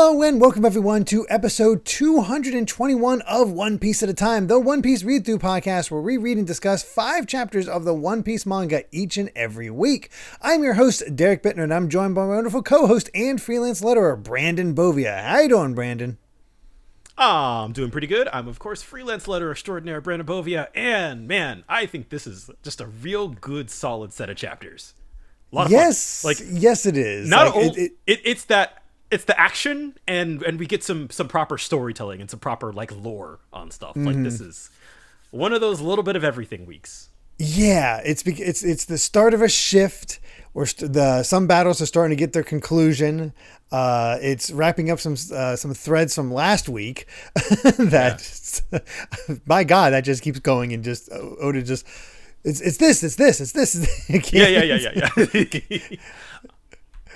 Hello and welcome everyone to episode 221 of One Piece at a Time, the One Piece Read Through podcast where we read and discuss 5 chapters of the One Piece manga each and every week. I'm your host, Derrick Bittner, and I'm joined by my wonderful co-host and freelance letterer, Brandon Bovia. How you doing, Brandon? I'm doing pretty good. I'm, of course, freelance letterer extraordinaire Brandon Bovia, and man, I think this is just a real good, solid set of chapters. A lot of fun. Yes, it is. Not it's that. It's the action, and we get some proper storytelling and some proper lore on stuff. Like this is one of those little bit of everything weeks. Yeah, it's the start of a shift where some battles are starting to get their conclusion. It's wrapping up some threads from last week my God, that just keeps going and just Oda just it's this. Yeah.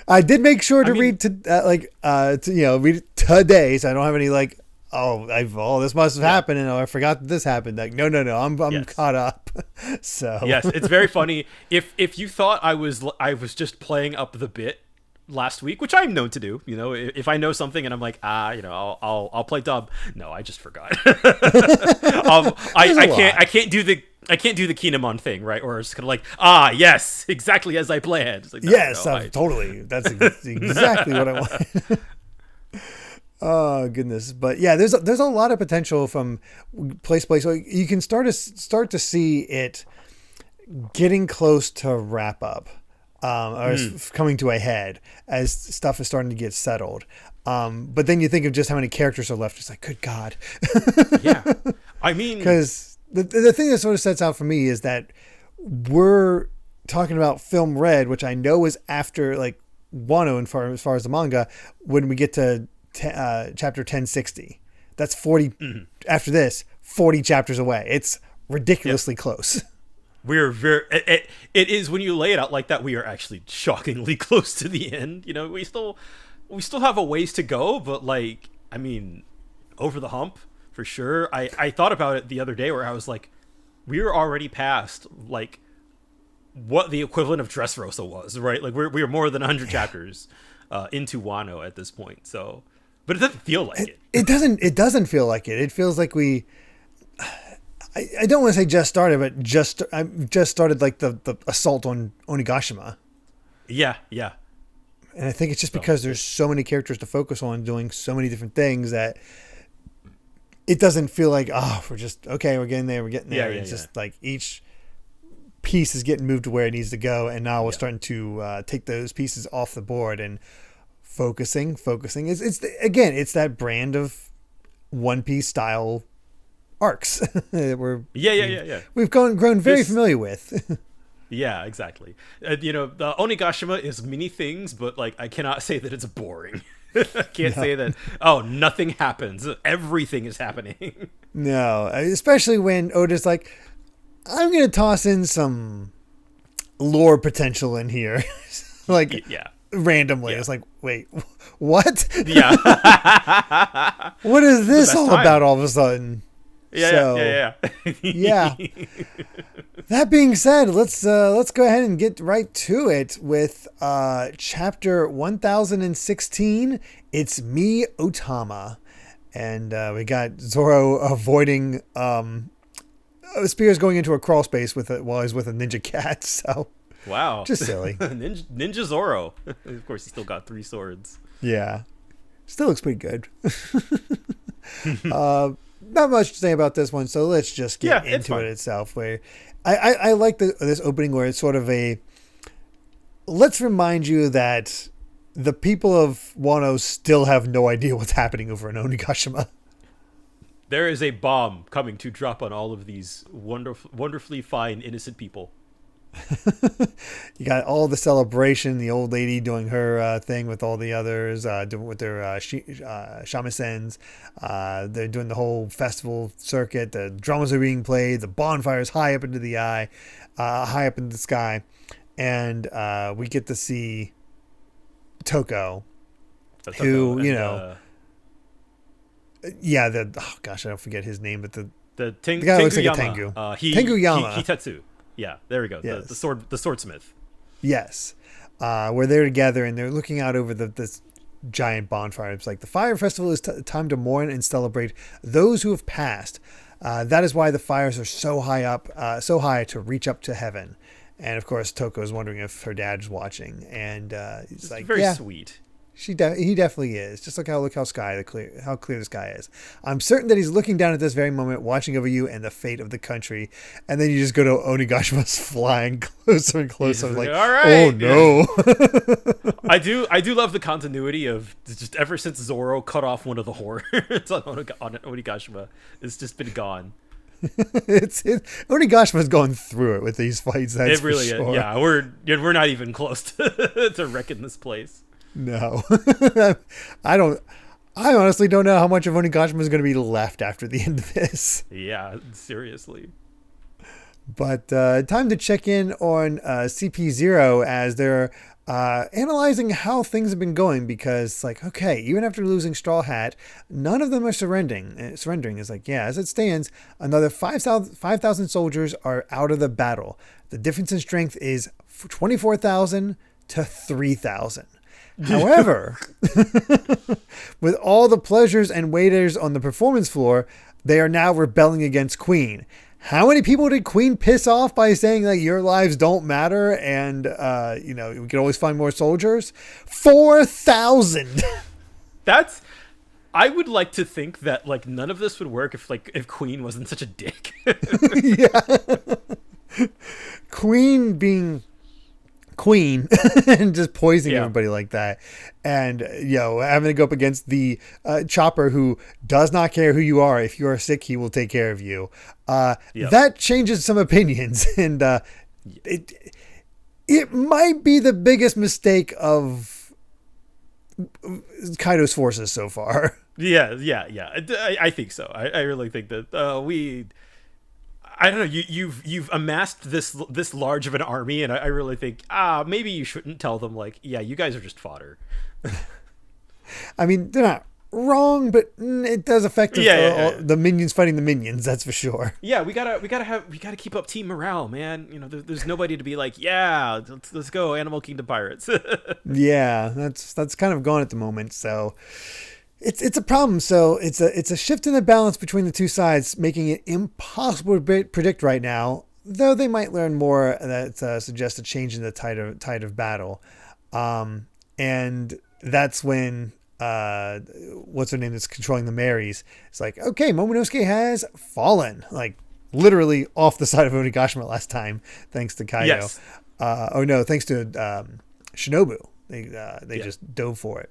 I did make sure to read read it today, so I don't have any this must have happened and I forgot that this happened. No, I'm caught up. So yes, it's very funny. If you thought I was just playing up the bit last week, which I'm known to do, if I know something and I'm like, I'll play dub. No, I just forgot. I can't do the Kinemon thing, right? Or it's kind of like, yes, exactly as I planned. It's like, totally. That's exactly what I want. Oh goodness, but yeah, there's a lot of potential from place. So you can start to see it getting close to wrap up, or coming to a head as stuff is starting to get settled. But then you think of just how many characters are left. It's like, good God. Yeah, I mean, because the thing that sort of sets out for me is that we're talking about Film Red, which I know is after Wano as far as the manga, when we get to chapter 1060. That's 40 after this, 40 chapters away. It's ridiculously close. We're it is, when you lay it out like that, we are actually shockingly close to the end. We still have a ways to go, but over the hump. For sure. I thought about it the other day where I was like, we were already past what the equivalent of Dressrosa was, right? We are more than 100 chapters into Wano at this point. So, but it doesn't feel like it. It doesn't feel like it. It feels like I don't want to say just started, but just started the assault on Onigashima. Yeah. And I think it's just because there's so many characters to focus on doing so many different things that it doesn't feel like, we're getting there. It's just like each piece is getting moved to where it needs to go. And now we're starting to take those pieces off the board and focusing. It's that brand of One Piece style arcs that we've grown very familiar with. Yeah, exactly. The Onigashima is many things, but I cannot say that it's boring. I can't say that, nothing happens. Everything is happening. No, especially when Oda's like, I'm going to toss in some lore potential in here. Randomly. Yeah. It's like, wait, what? Yeah. What is this all about all of a sudden? Yeah. Yeah. That being said, let's go ahead and get right to it with chapter 1016. It's Me Otama, and we got Zoro avoiding Spears going into a crawl space while he's with a ninja cat. So wow, just silly. Ninja Zoro. Of course, he still got 3 swords. Yeah, still looks pretty good. Not much to say about this one, so let's just get into it itself. Where I like this opening where it's sort of let's remind you that the people of Wano still have no idea what's happening over in Onigashima. There is a bomb coming to drop on all of these wonderfully fine, innocent people. You got all the celebration, the old lady doing her thing with all the others, doing with their shamisen. They're doing the whole festival circuit. The drums are being played. The bonfires high up into the sky, and we get to see Toko, who I don't forget his name, but the guy looks like a Tengu. Tengu Yama. Hitetsu. Yeah, there we go. Yes. The swordsmith. Yes. We're there together and they're looking out over the giant bonfire. It's like the fire festival is time to mourn and celebrate those who have passed. That is why the fires are so high up, so high to reach up to heaven. And of course, Toko is wondering if her dad's watching, and he's like, very sweet. He definitely is. Just look how clear the sky is. I'm certain that he's looking down at this very moment, watching over you and the fate of the country. And then you just go to Onigashima's flying closer and closer. I'm like, all right. Oh no! I do love the continuity of just ever since Zoro cut off one of the horns on Onigashima, it's just been gone. Onigashima's going through it with these fights. That's it really for sure. Is. Yeah, we're not even close to wrecking this place. No, I honestly don't know how much of Onigashima is going to be left after the end of this. Yeah, seriously. But time to check in on CP0 as they're analyzing how things have been going, because like, okay, even after losing Straw Hat, none of them are surrendering. Surrendering is like, yeah, as it stands, another 5,000 soldiers are out of the battle. The difference in strength is 24,000 to 3,000. However, with all the pleasures and waiters on the performance floor, they are now rebelling against Queen. How many people did Queen piss off by saying that your lives don't matter and, we can always find more soldiers? 4,000! I would like to think that, like, none of this would work if Queen wasn't such a dick. Yeah. Queen being Queen and just poisoning everybody like that, and having to go up against the Chopper, who does not care who you are. If you are sick, he will take care of you. That changes some opinions, and it might be the biggest mistake of Kaido's forces so far. Yeah. I think so. I really think that I don't know. You've amassed this large of an army, and I really think maybe you shouldn't tell them, like, yeah, you guys are just fodder. I mean, they're not wrong, but it does affect the minions fighting the minions. That's for sure. Yeah, we gotta keep up team morale, man. There's nobody to be like, yeah, let's go, Animal Kingdom pirates. Yeah, that's kind of gone at the moment. So. It's a problem. So it's a shift in the balance between the two sides, making it impossible to predict right now. Though they might learn more that suggests a change in the tide of battle, and that's when what's her name that's controlling the Marys. It's like, okay, Momonosuke has fallen, like literally off the side of Onigashima last time, thanks to Kaido. Yes. Thanks to Shinobu. They just dove for it.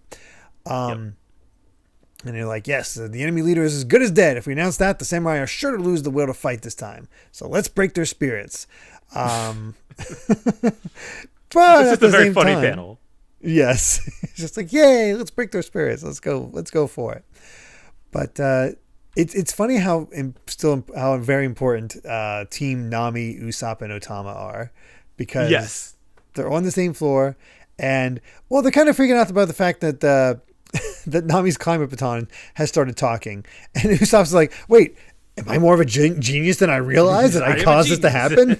And they're like, yes, the enemy leader is as good as dead. If we announce that, the samurai are sure to lose the will to fight this time. So let's break their spirits. But it's just a very funny panel. Yes. It's just like, yay, let's break their spirits. Let's go for it. But it's funny how very important Team Nami, Usopp, and Otama are. Because they're on the same floor. And, well, they're kind of freaking out about the fact that that Nami's climate baton has started talking, and Usopp's like, wait, am I more of a genius than I realized? Did I cause this to happen?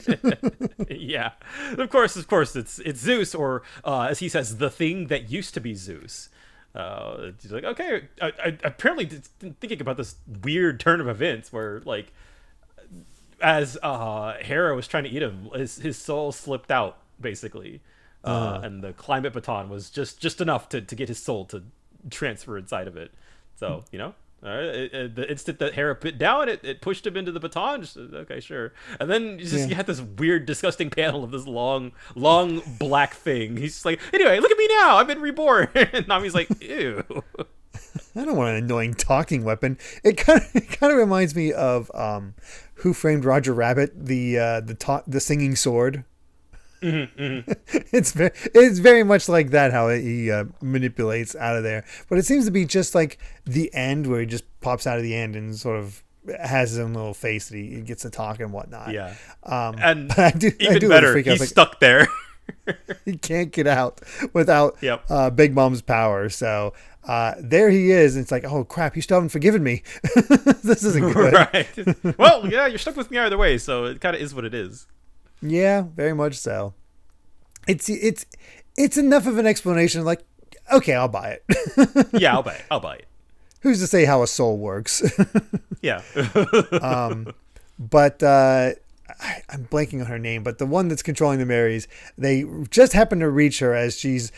Yeah, of course it's Zeus, or as he says, the thing that used to be Zeus. He's like, okay, I apparently thinking about this weird turn of events where, like, as Hera was trying to eat him, his soul slipped out basically, and the climate baton was just enough to get his soul to transfer inside of it. So the instant that Hera bit down, it pushed him into the baton. Just, okay, sure. And then you had this weird, disgusting panel of this long black thing. He's just like, anyway, look at me now, I've been reborn. And Nami's like, ew. I don't want an annoying talking weapon. It kind of reminds me of Who Framed Roger Rabbit, the singing sword. Mm-hmm. It's very much like that, how he manipulates out of there, but it seems to be just like the end where he just pops out of the end and sort of has his own little face that he gets to talk and whatnot. And I do better, he's stuck there. He can't get out without Big Mom's power, so there he is, and it's like, oh crap, you still haven't forgiven me. This isn't good. Right. Well, yeah, you're stuck with me either way, so it kind of is what it is. Yeah, very much so. It's enough of an explanation. Like, okay, I'll buy it. Yeah, I'll buy it. I'll buy it. Who's to say how a soul works? Yeah. But I'm blanking on her name, but the one that's controlling the Marys, they just happen to reach her as she's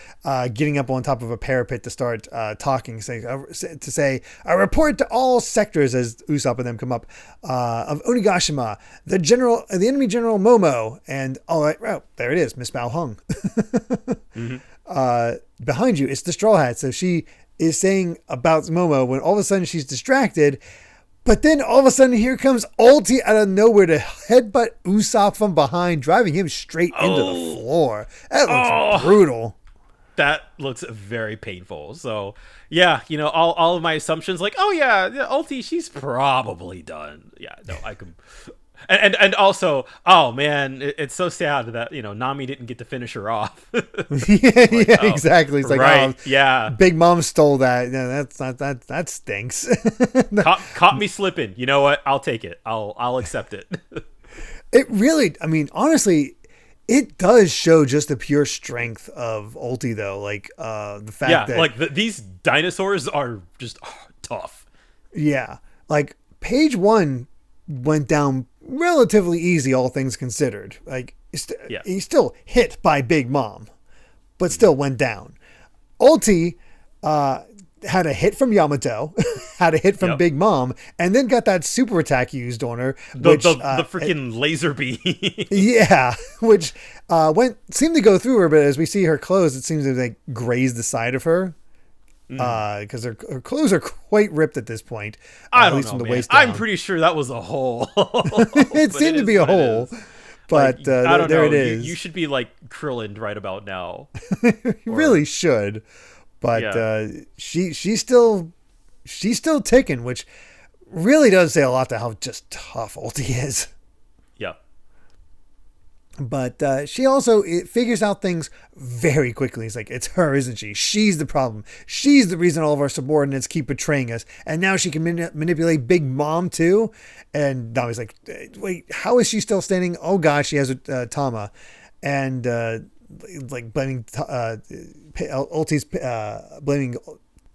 getting up on top of a parapet to start talking, to say, a report to all sectors as Usopp and them come up of Onigashima, the enemy general Momo, and there it is, Miss Bao Hung. Behind you, it's the Straw Hat. So she is saying about Momo when all of a sudden she's distracted. But then all of a sudden, here comes Ulti out of nowhere to headbutt Usopp from behind, driving him straight into the floor. That looks brutal. That looks very painful. So, yeah, all of my assumptions, like, Ulti, she's probably done. Yeah, no, I can... And also, oh man, it's so sad that Nami didn't get to finish her off. Exactly. It's like, right, yeah, Big Mom stole that. No, that's not that stinks. Caught me slipping. You know what? I'll take it. I'll accept it. It really, I mean, honestly, it does show just the pure strength of Ulti, though. Like the fact that these dinosaurs are just tough. Yeah, like page 1 went down relatively easy, all things considered. Like he's still hit by Big Mom, but still went down. Ulti had a hit from Yamato, had a hit from Big Mom, and then got that super attack used on her. The freaking laser beam. Yeah, which seemed to go through her, but as we see her clothes, it seems to like graze the side of her. Because her clothes are quite ripped at this point. I don't know, from the waist down. I'm pretty sure that was a hole. It seemed to be a hole, but I don't know. It is. You should be like Krillin right about now. You really should, but she's still ticking, which really does say a lot to how just tough Ulti is. Yeah. But she also figures out things very quickly. It's like, it's her, isn't she? She's the problem. She's the reason all of our subordinates keep betraying us. And now she can manipulate Big Mom too. And Nami's like, wait, how is she still standing? Oh gosh, she has a Tama. And like blaming Ulti's blaming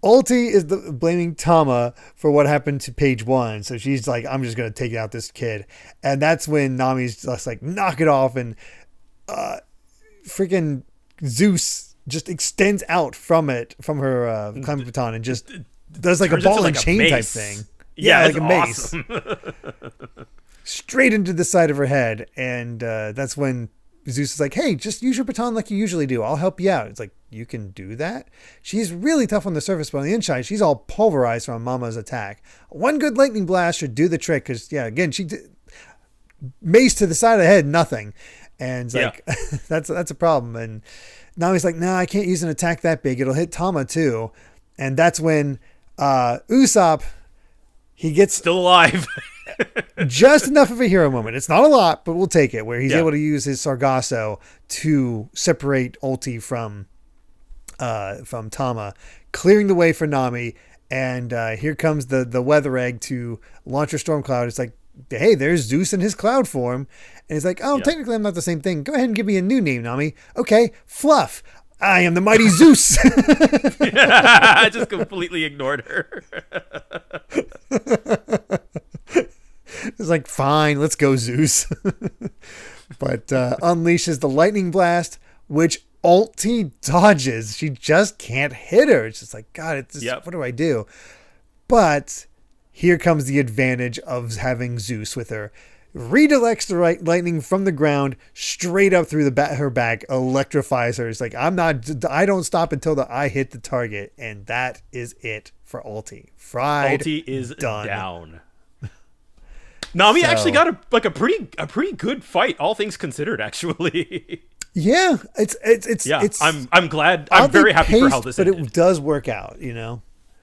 Ulti is blaming Tama for what happened to page 1. So she's like, I'm just going to take out this kid. And that's when Nami's just like, knock it off. And freaking Zeus just extends out from her climbing baton and just does like a ball and chain type thing. Yeah, like a mace. Awesome. Straight into the side of her head. And that's when Zeus is like, hey, just use your baton like you usually do. I'll help you out. It's like, you can do that? She's really tough on the surface, but on the inside, she's all pulverized from Mama's attack. One good lightning blast should do the trick, because, again, she mace to the side of the head, nothing. And it's like, that's a problem. And now he's like, no, I can't use an attack that big. It'll hit Tama, too. And that's when Usopp, he gets... Still alive. Just enough of a hero moment. It's not a lot, but we'll take it, where he's able to use his Sargasso to separate Ulti from Tama, clearing the way for Nami. And here comes the weather egg to launch her storm cloud. It's like, hey, there's Zeus in his cloud form. And he's like, technically I'm not the same thing. Go ahead and give me a new name, Nami. Okay, Fluff. I am the mighty Zeus. I just completely ignored her. It's like, fine, let's go, Zeus. But unleashes the lightning blast, which Ulti dodges. She just can't hit her. It's just like, God, what do I do? But here comes the advantage of having Zeus with her. Redirects the lightning from the ground straight up through her back, electrifies her. It's like, I don't stop until I hit the target. And that is it for Ulti. Fried. Ulti is done. Down. Nami actually got a pretty good fight, all things considered, actually. Yeah, it's I'm glad. I'm very happy for how this ended. But it does work out,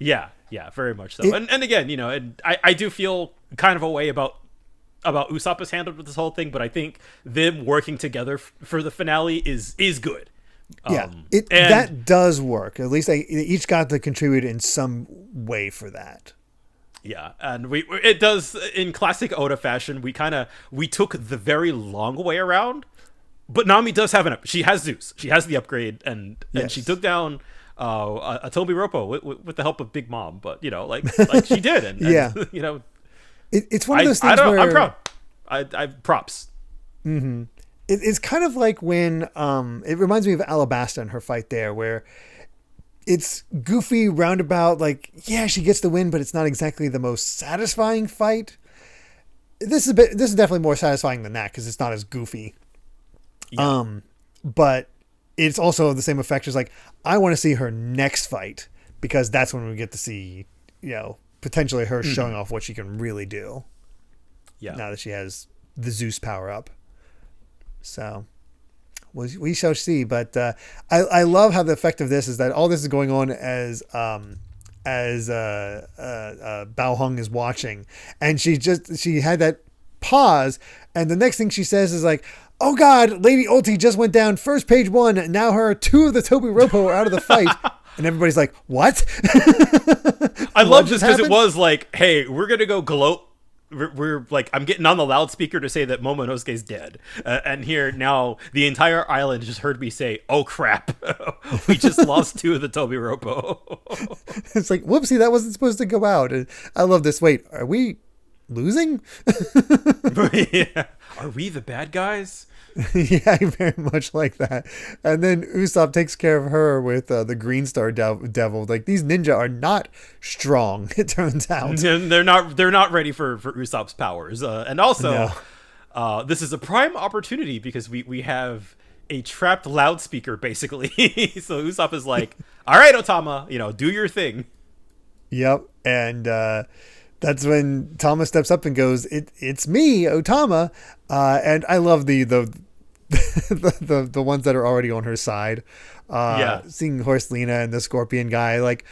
Yeah, very much so. And again, and I do feel kind of a way about Usopp has handled with this whole thing, but I think them working together for the finale is good. Yeah, that does work. At least they each got to contribute in some way for that. Yeah, and it does in classic Oda fashion. We took the very long way around, but Nami does have she has Zeus. She has the upgrade, and she took down a Toby Roppo with the help of Big Mom, but like she did, and yeah, it's one of those things where I'm proud. I props. Mm-hmm. It's kind of like when it reminds me of Alabasta and her fight there, where it's goofy roundabout, like, yeah, she gets the win, but it's not exactly the most satisfying fight. This is definitely more satisfying than that because it's not as goofy. Yeah. But it's also the same effect as like, I want to see her next fight because that's when we get to see, potentially her showing off what she can really do. Yeah. Now that she has the Zeus power up. So we shall see. But I love how the effect of this is that all this is going on as Bao Hung is watching, and she had that pause, and the next thing she says is like, "Oh God, Lady Ulti just went down. First page 1. And now two of the Toby Roppo are out of the fight." And everybody's like, "What?" I love this because it was like, "Hey, we're gonna go gloat." We're like, I'm getting on the loudspeaker to say that Momonosuke's dead, and here now the entire island just heard me say, "Oh crap, we just lost 2 of the Toby Roppo." It's like, whoopsie, that wasn't supposed to go out. And I love this. Wait, are we losing? Yeah. Are we the bad guys? Yeah, very much like that. And then Usopp takes care of her with the Green Star Devil. Like, these ninja are not strong, it turns out. They're not ready for Usopp's powers. And also, this is a prime opportunity because we have a trapped loudspeaker, basically. So Usopp is like, "All right, Otama, do your thing." Yep. And that's when Tama steps up and goes, "It's me, Otama." And I love the ones that are already on her side. Seeing Horselina and the Scorpion guy, like,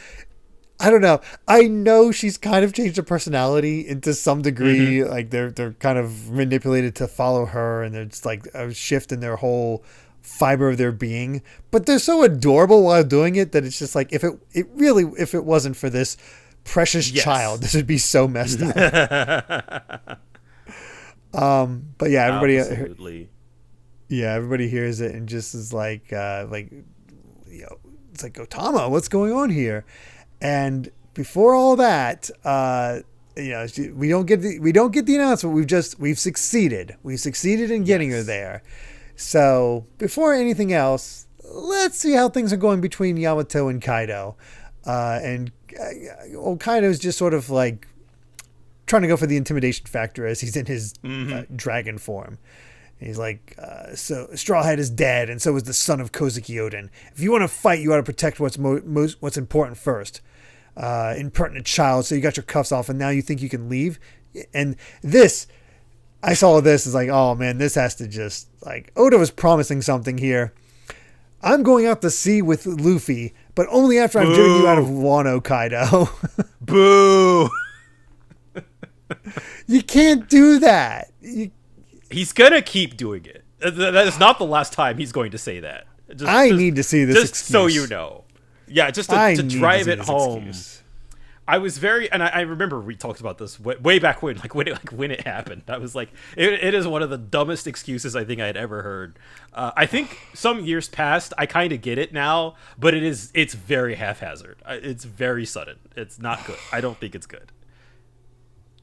I don't know. I know she's kind of changed her personality into some degree. Mm-hmm. Like they're kind of manipulated to follow her, and there's like a shift in their whole fiber of their being. But they're so adorable while doing it that it's just like, if it wasn't for this precious child, this would be so messed up. But yeah, everybody, absolutely. Everybody hears it and just is like, it's like, "Otama, what's going on here?" And before all that, we don't get the announcement. We've succeeded. We've succeeded in getting her there. So before anything else, let's see how things are going between Yamato and Kaido. And Kaido's just sort of like trying to go for the intimidation factor as he's in his dragon form. And he's like, "So Strawhead is dead, and so is the son of Kozuki Oden. If you want to fight, you ought to protect what's important first. Impertinent child, so you got your cuffs off, and now you think you can leave?" And I saw this as like, oh man, this has to just, like, Oda was promising something here. "I'm going out to sea with Luffy, but only after I've driven you out of Wano, Kaido." Boo! You can't do that. He's gonna keep doing it. That is not the last time he's going to say that. I need to see this just excuse. So you know. Yeah, just to drive it home. Excuse. I was I remember we talked about this way back when, when it happened. I was like, it is one of the dumbest excuses I think I had ever heard. I think some years past, I kind of get it now, but it's very haphazard. It's very sudden. It's not good. I don't think it's good.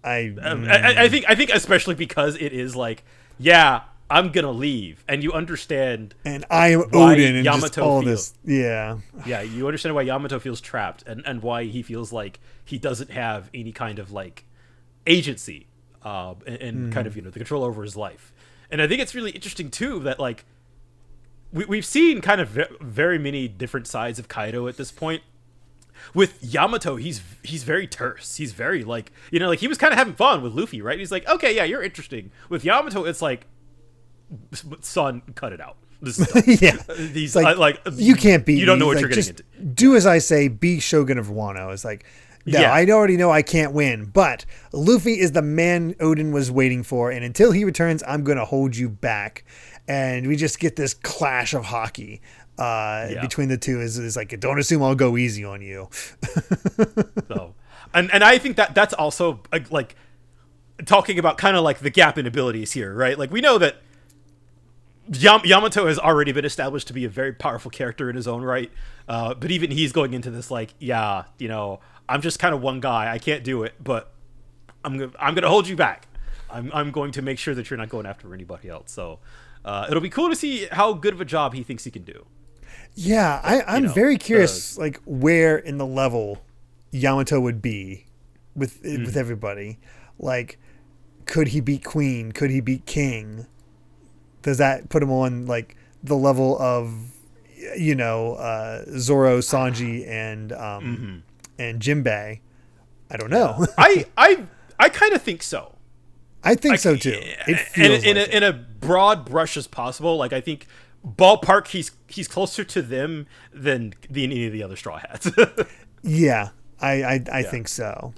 I think especially because it is like, yeah, I'm gonna leave, and you understand, and I am Odin, and Yamato just all this, yeah, you understand why Yamato feels trapped, and why he feels like he doesn't have any kind of like agency, and kind of the control over his life. And I think it's really interesting too that like we've seen kind of very many different sides of Kaido at this point. With Yamato, he's very terse. He's very like he was kind of having fun with Luffy, right? He's like, okay, yeah, you're interesting. With Yamato, it's like, son, cut it out. This is yeah, these like you can't beat. You don't know what you're getting into. Do as I say. Be Shogun of Wano. It's like, no, I already know I can't win, but Luffy is the man Odin was waiting for, and until he returns, I'm gonna hold you back. And we just get this clash of hockey between the two. Is like, don't assume I'll go easy on you. So, and I think that's also like talking about kind of like the gap in abilities here, right? Like we know that Yamato has already been established to be a very powerful character in his own right, but even he's going into this like, yeah, I'm just kind of one guy. I can't do it, but I'm gonna hold you back. I'm going to make sure that you're not going after anybody else. So it'll be cool to see how good of a job he thinks he can do. Yeah, I'm very curious, like where in the level Yamato would be with everybody. Like, could he beat Queen? Could he beat King? Does that put him on like the level of Zoro, Sanji, and Jinbei? I don't know. I kind of think so. I think so too. It feels in a broad brush as possible. Like, I think ballpark he's closer to them than any of the other Straw Hats. Yeah, I think so.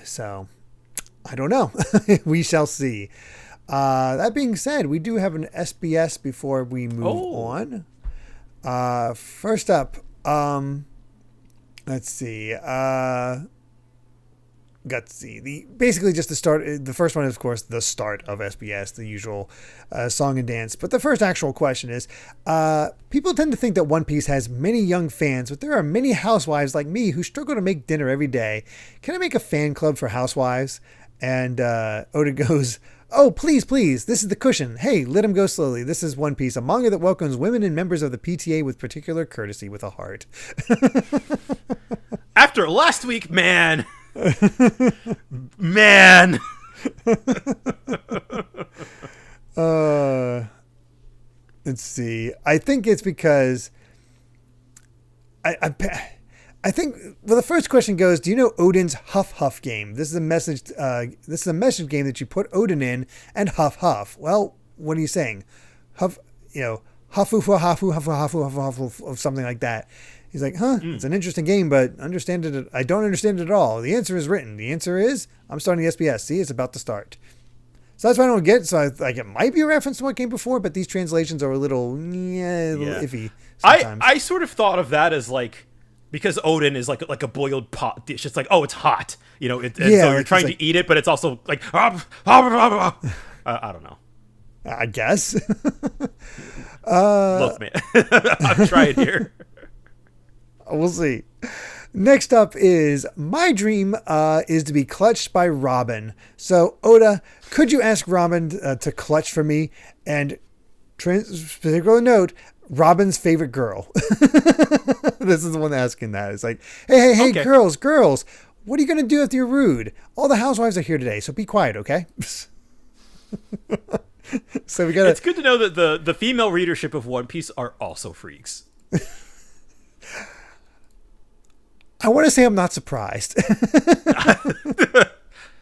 So I don't know. We shall see. That being said, we do have an SBS before we move on. First up, let's see. Basically just the start. The first one is, of course, the start of SBS, the usual song and dance. But the first actual question is, people tend to think that One Piece has many young fans, but there are many housewives like me who struggle to make dinner every day. Can I make a fan club for housewives? And Oda goes, oh, please, this is the cushion. Hey, let him go slowly. This is One Piece, a manga that welcomes women and members of the PTA with particular courtesy with a heart. After last week, man. Man. Let's see. I think it's because I think, well, the first question goes, do you know Odin's Huff Huff game? This is a message game that you put Odin in and Huff Huff. Well, what are you saying? Huff, Huffu Huffu Huffu Huffu Huffu or something like that. He's like, it's an interesting game, but I don't understand it at all. The answer is written. The answer is, I'm starting the SBS. See, it's about to start. So that's what I don't get. So it might be a reference to what came before, but these translations are a little iffy sometimes. I sort of thought of that as like, because Odin is like a boiled pot dish. It's like, oh, it's hot. So you're trying to eat it, but it's also like, I don't know. I guess. Look, man, I'm trying here. We'll see. Next up is my dream is to be clutched by Robin. So Oda, could you ask Robin to clutch for me? And particular note, Robin's favorite girl. This is the one asking that. It's like, hey, okay. girls, what are you going to do if you're rude? All the housewives are here today, so be quiet, okay? So we got. It's good to know that the female readership of One Piece are also freaks. I want to say I'm not surprised.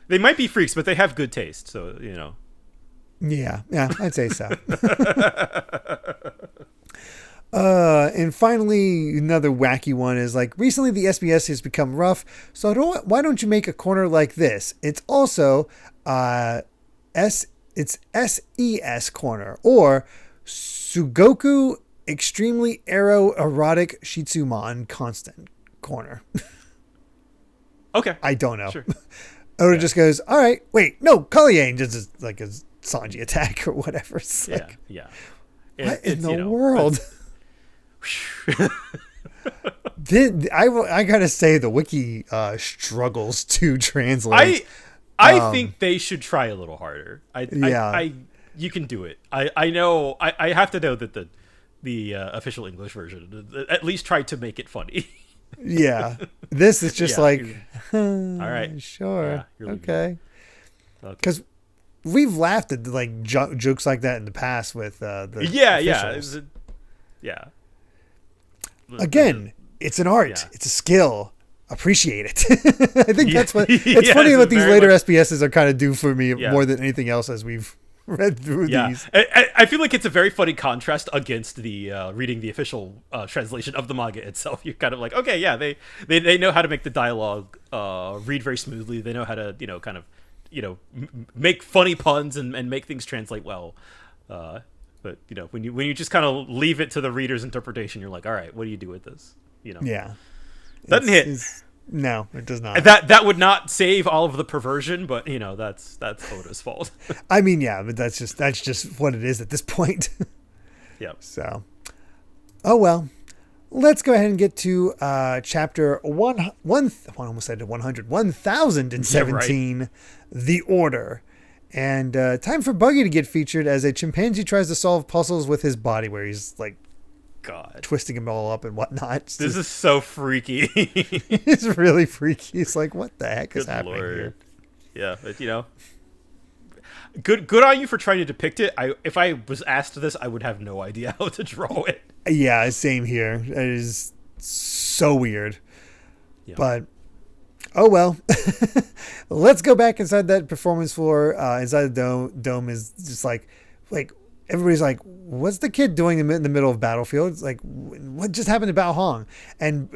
They might be freaks, but they have good taste, so Yeah, I'd say so. And finally, another wacky one is like, recently the SBS has become rough, so why don't you make a corner like this? It's also it's SES corner, or Sugoku extremely erotic Shitsuman constant corner. Okay. I don't know. Sure. Oda just goes, all right, wait, no, Kalien just is like a Sanji attack or whatever. It's like, what in the world? I gotta say, the wiki struggles to translate. I think they should try a little harder. You can do it. I know. I have to know that the official English version at least tried to make it funny. Yeah, this is just like, all right, sure, okay, because we've laughed at like jokes like that in the past with the officials. Again, it's an art, it's a skill. Appreciate it. I think that's what it's funny what these later SBSs are kind of do for me more than anything else as we've read through these. I feel like it's a very funny contrast against the reading the official translation of the manga itself. You're kind of like, okay, yeah, they know how to make the dialogue read very smoothly. They know how to kind of make funny puns and make things translate well. But when you just kind of leave it to the reader's interpretation, you're like, all right, what do you do with this? Yeah. Doesn't hit. No, it does not. That would not save all of the perversion, but that's Oda's fault. I mean, yeah, but that's just what it is at this point. Yep. So, oh well. Let's go ahead and get to chapter 1017, right. The Order. And time for Buggy to get featured as a chimpanzee tries to solve puzzles with his body, where he's like, God, twisting him all up and whatnot. This is so freaky. It's really freaky. It's like, what the heck is happening here? Yeah, but good on you for trying to depict it. If I was asked this, I would have no idea how to draw it. Yeah, same here. It is so weird. Yeah. But oh well. Let's go back inside that performance floor. Inside the dome is just like everybody's like, what's the kid doing in the middle of Battlefield? It's like, what just happened to Bao Hong? And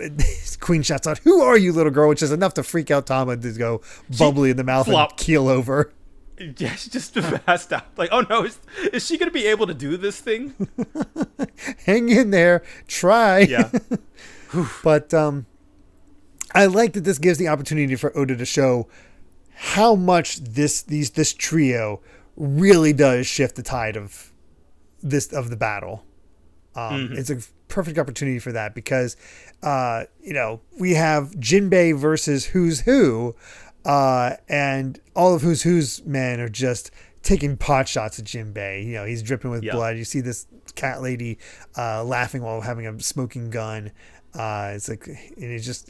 Queen shouts out, who are you, little girl? Which is enough to freak out Tama to go bubbly in the mouth and keel over. Yeah, she just passed out. Like, oh no, is she going to be able to do this thing? Hang in there. Try. Yeah. But I like that this gives the opportunity for Oda to show how much this trio really does shift the tide of the battle. It's a perfect opportunity for that because we have Jinbei versus Who's Who, and all of Who's men are just taking pot shots at Jinbei. He's dripping with blood. You see this cat lady laughing while having a smoking gun. It's like, and it's just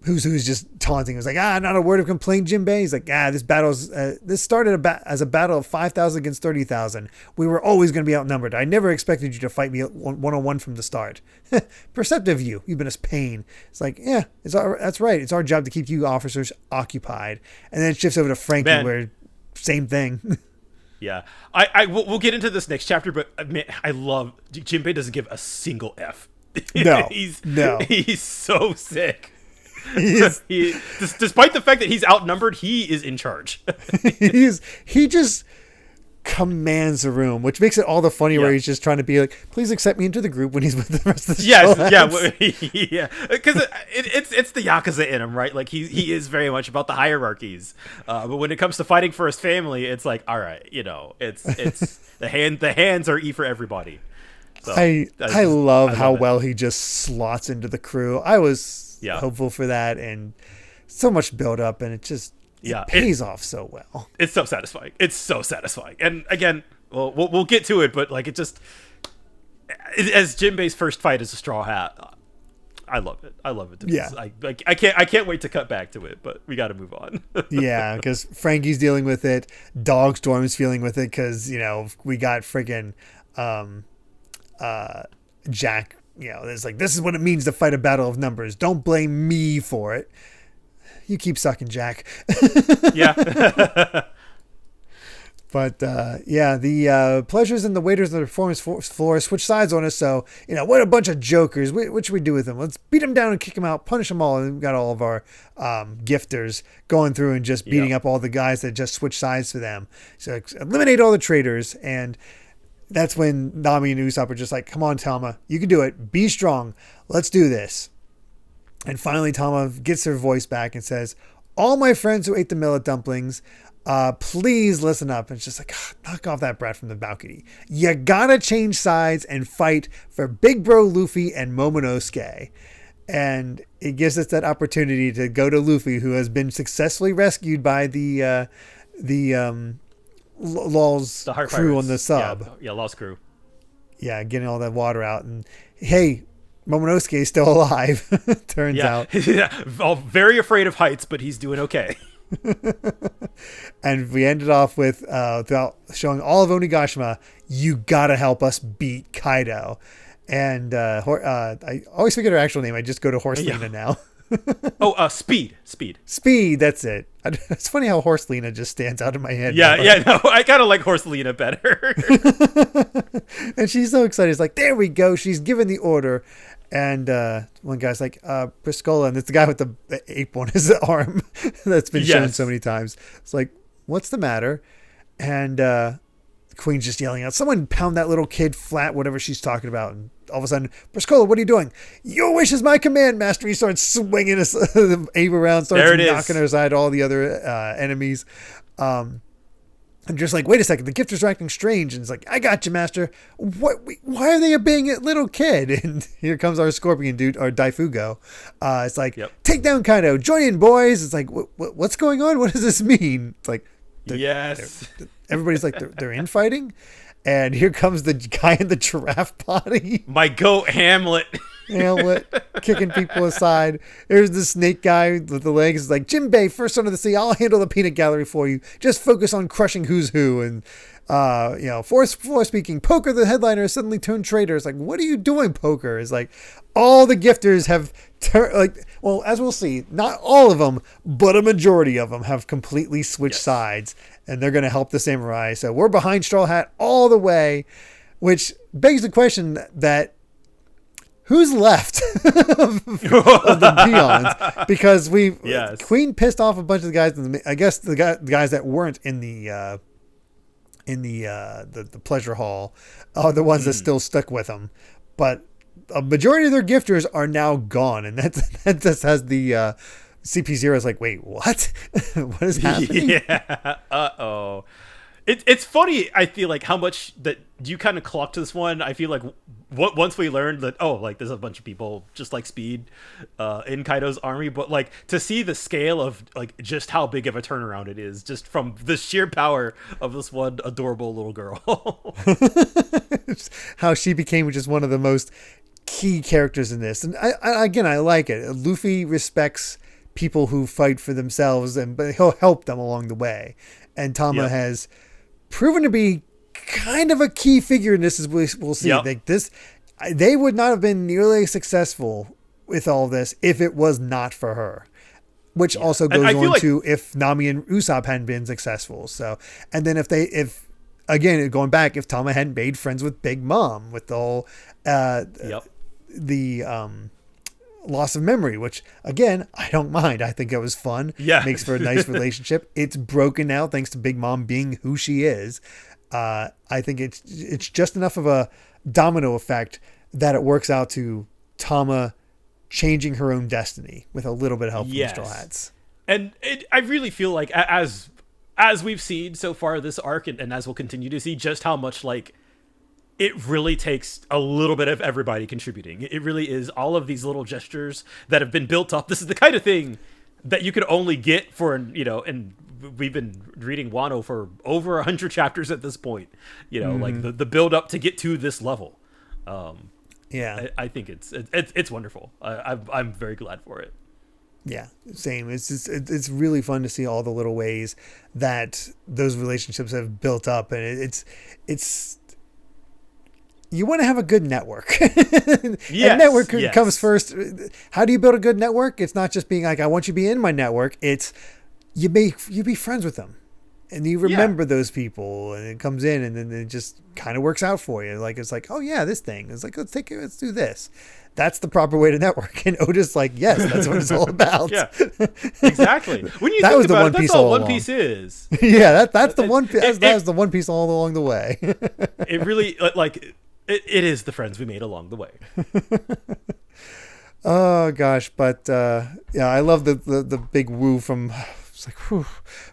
Who's just taunting. It was like, not a word of complaint, Jinbei. He's like, this started as a battle of 5,000 against 30,000. We were always going to be outnumbered. I never expected you to fight me one-on-one from the start. Perceptive you. You've been a pain. It's like, yeah, that's right. It's our job to keep you officers occupied. And then it shifts over to Franky, where same thing. Yeah. We'll get into this next chapter, but I love Jinbei doesn't give a single F. No. He's so sick. Despite the fact that he's outnumbered, he is in charge. he just commands the room, which makes it all the funnier where he's just trying to be like, please accept me into the group when he's with the rest of the yeah, because it's the Yakuza in him, right? Like he is very much about the hierarchies, but when it comes to fighting for his family, it's like, all right, it's the hands are E for everybody. So, I love how well he just slots into the crew. I was hopeful for that, and so much build up, and it pays off so well. It's so satisfying. And again, we'll get to it, but like as Jinbei's first fight as a Straw Hat, I love it. Yeah. I can't wait to cut back to it, but we got to move on. Yeah, because Franky's dealing with it. Dogstorm's feeling with it because we got friggin' Jack. It's like, this is what it means to fight a battle of numbers. Don't blame me for it. You keep sucking, Jack. Yeah. But, the pleasures and the waiters of the performance floor switch sides on us. So, what a bunch of jokers. What should we do with them? Let's beat them down and kick them out, punish them all. And we've got all of our gifters going through and just beating up all the guys that just switch sides for them. So eliminate all the traitors. And that's when Nami and Usopp are just like, come on, Tama, you can do it. Be strong. Let's do this. And finally, Tama gets her voice back and says, all my friends who ate the millet dumplings, please listen up. And it's just like, knock off that brat from the balcony. You gotta change sides and fight for Big Bro Luffy and Momonosuke. And it gives us that opportunity to go to Luffy, who has been successfully rescued by the Law's crew on the sub. Yeah, Law's crew. Yeah, getting all that water out. And hey, Momonosuke is still alive, turns out. Yeah, all very afraid of heights, but he's doing okay. And we ended off with, without showing all of Onigashima, you gotta help us beat Kaido. And I always forget her actual name. I just go to Horselina now. Speed, that's it. It's funny how Horselina just stands out in my head. No, I kind of like Horselina better. And she's so excited. It's like, there we go, she's given the order. And one guy's like, Briscola, and it's the guy with the ape on his arm that's been shown so many times. It's like, what's the matter? And Queen's just yelling out, someone pound that little kid flat, whatever she's talking about. And all of a sudden, Briscola, what are you doing? Your wish is my command, master. He starts swinging his aim around, starts knocking her aside all the other enemies. And just like, wait a second, the gifters are acting strange. And it's like, I got you, master. What? Why are they obeying a little kid? And here comes our scorpion dude, our Daifugo. It's like, take down Kaido. Join in, boys. It's like, what's going on? What does this mean? It's like, everybody's like, they're infighting. And here comes the guy in the giraffe body. My goat, Hamlet. Hamlet kicking people aside. There's the snake guy with the legs. It's like, Jinbei, first son of the sea, I'll handle the peanut gallery for you. Just focus on crushing who's who. And, floor speaking, Poker, the headliner, has suddenly turned traitor. It's like, what are you doing, Poker? It's like, all the gifters have as we'll see, not all of them, but a majority of them have completely switched sides. And they're going to help the samurai. So we're behind Straw Hat all the way, which begs the question that who's left of the peons? Because Queen pissed off a bunch of the guys. I guess the guys that weren't in the pleasure hall are the ones that still stuck with them. But a majority of their gifters are now gone, and that just has the CP0 is like, wait, what? What is happening? Yeah. Uh-oh. It's funny, I feel like, how much that you kind of clock to this one. I feel like once we learned that, there's a bunch of people just like Speed in Kaido's army, but like to see the scale of like just how big of a turnaround it is just from the sheer power of this one adorable little girl. How she became just one of the most key characters in this. And I like it. Luffy respects people who fight for themselves, but he'll help them along the way. And Tama has proven to be kind of a key figure in this, as we'll see. Like this, they would not have been nearly as successful with all this if it was not for her. Which also goes on to if Nami and Usopp hadn't been successful. So, and then if going back, if Tama hadn't made friends with Big Mom with the whole loss of memory, which again, I don't mind. I think it was fun. Yeah. Makes for a nice relationship. It's broken now thanks to Big Mom being who she is. I think it's just enough of a domino effect that it works out to Tama changing her own destiny with a little bit of help from the Straw Hats. And I really feel like as we've seen so far this arc, and as we'll continue to see, just how much like it really takes a little bit of everybody contributing. It really is all of these little gestures that have been built up. This is the kind of thing that you could only get for, and we've been reading Wano for over 100 chapters at this point, like the build up to get to this level. I think it's wonderful. I'm very glad for it. Yeah, same. It's really fun to see all the little ways that those relationships have built up, and it's you want to have a good network. And network comes first. How do you build a good network? It's not just being like, I want you to be in my network. It's you be friends with them, and you remember those people, and it comes in, and then it just kind of works out for you. Like it's like, oh yeah, this thing. It's like, let's do this. That's the proper way to network. And Oda's like, yes, that's what it's all about. Yeah, exactly. When you think about it, that's all One Piece is. Yeah, that's the One Piece. That was the One Piece all along the way. It really it is the friends we made along the way. Oh gosh, but I love the big woo from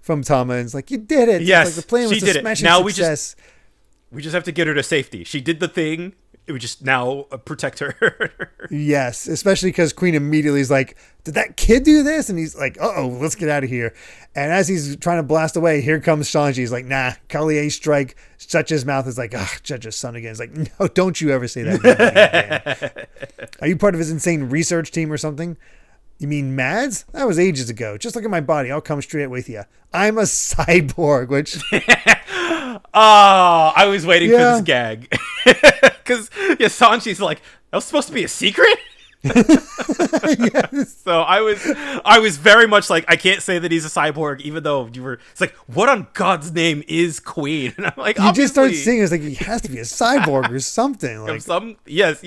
from Tama. And it's like, you did it. Yes, it's like the plan was to smash now success. We just have to get her to safety. She did the thing. We just now protect her. Yes, especially because Queen immediately is like, did that kid do this? And he's like, uh-oh, let's get out of here. And as he's trying to blast away, here comes Shanji. He's like, nah, Collier's strike. Shut his mouth. Is like, shut his son again. It's like, no, don't you ever say that again. Are you part of his insane research team or something? You mean Mads? That was ages ago. Just look at my body. I'll come straight with you. I'm a cyborg, which... I was waiting for this gag. Because Sanji's like, that was supposed to be a secret? Yes. So I was very much like, I can't say that he's a cyborg, even though it's like, what on God's name is Queen? And I'm like, you just start seeing it's like, he has to be a cyborg or something. Like yes.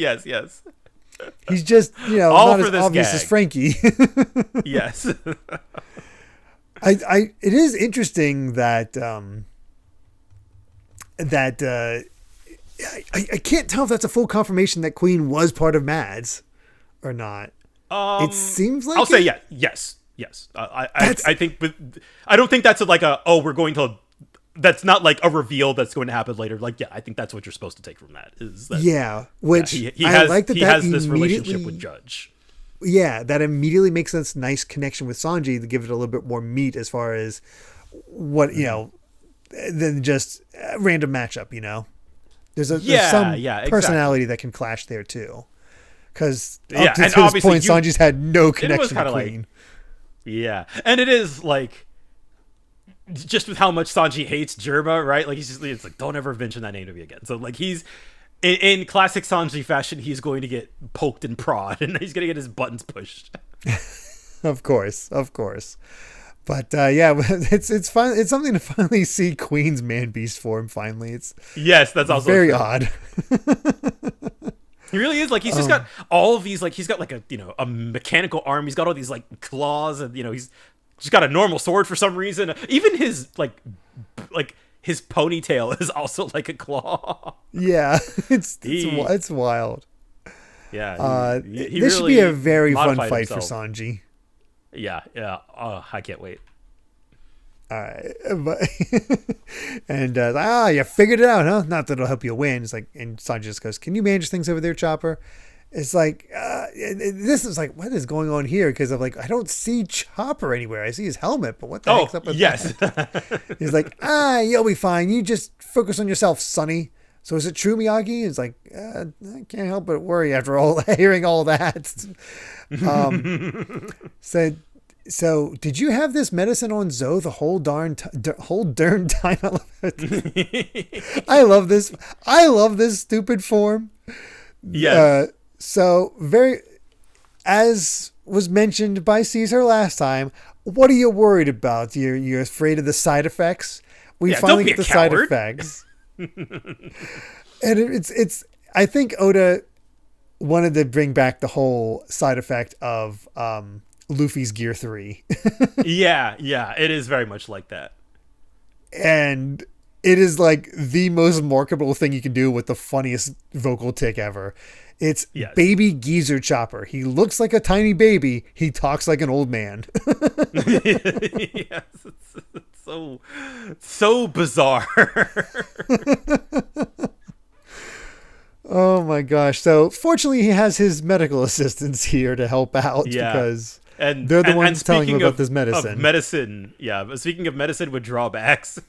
He's just, all not for as this obvious gag. as Franky. Yes. It is interesting that that I can't tell if that's a full confirmation that Queen was part of Mads or not. It seems like I'll say yes. I think, but I don't think that's we're going to. That's not like a reveal that's going to happen later. Like, yeah, I think that's what you're supposed to take from that. Is that, which he I has, like that. He that has this relationship with Judge. Yeah, that immediately makes this nice connection with Sanji to give it a little bit more meat as far as what than just a random matchup. There's some personality that can clash there too. Because up to this point, Sanji's had no connection to Queen. And it is like. Just with how much Sanji hates Jerba, right? Like it's like, don't ever mention that name to me again. So like he's in classic Sanji fashion, he's going to get poked and prod, and he's going to get his buttons pushed. Of course. But it's fun. It's something to finally see Queen's man beast form. Finally, that's also very odd. He really is. Like he's just got all of these. Like he's got like a mechanical arm. He's got all these like claws, and he's just got a normal sword for some reason. Even his like his ponytail is also like a claw. Yeah, it's wild. Yeah, he this really should be a very fun fight himself. for Sanji. Yeah. I can't wait. All right, and you figured it out, huh? Not that it'll help you win. It's like, and Sanji just goes, "Can you manage things over there, Chopper?" It's like, this is like, what is going on here? Because I'm like, I don't see Chopper anywhere. I see his helmet, but what the heck's up with that? He's like, you'll be fine. You just focus on yourself, Sonny. So is it true, Miyagi? It's like, I can't help but worry after all hearing all that. So did you have this medicine on Zoe the whole darn time? I love it. I love this stupid form. Yes. So as was mentioned by Caesar last time, what are you worried about? You're afraid of the side effects? We finally get the side effects. And it's I think Oda wanted to bring back the whole side effect of Luffy's Gear 3. Yeah, it is very much like that. And it is like the most marketable thing you can do with the funniest vocal tick ever. It's Baby Geezer Chopper. He looks like a tiny baby. He talks like an old man. Yes, it's so bizarre. Oh my gosh. So fortunately he has his medical assistants here to help out because they're the ones telling him about this medicine. But speaking of medicine with drawbacks.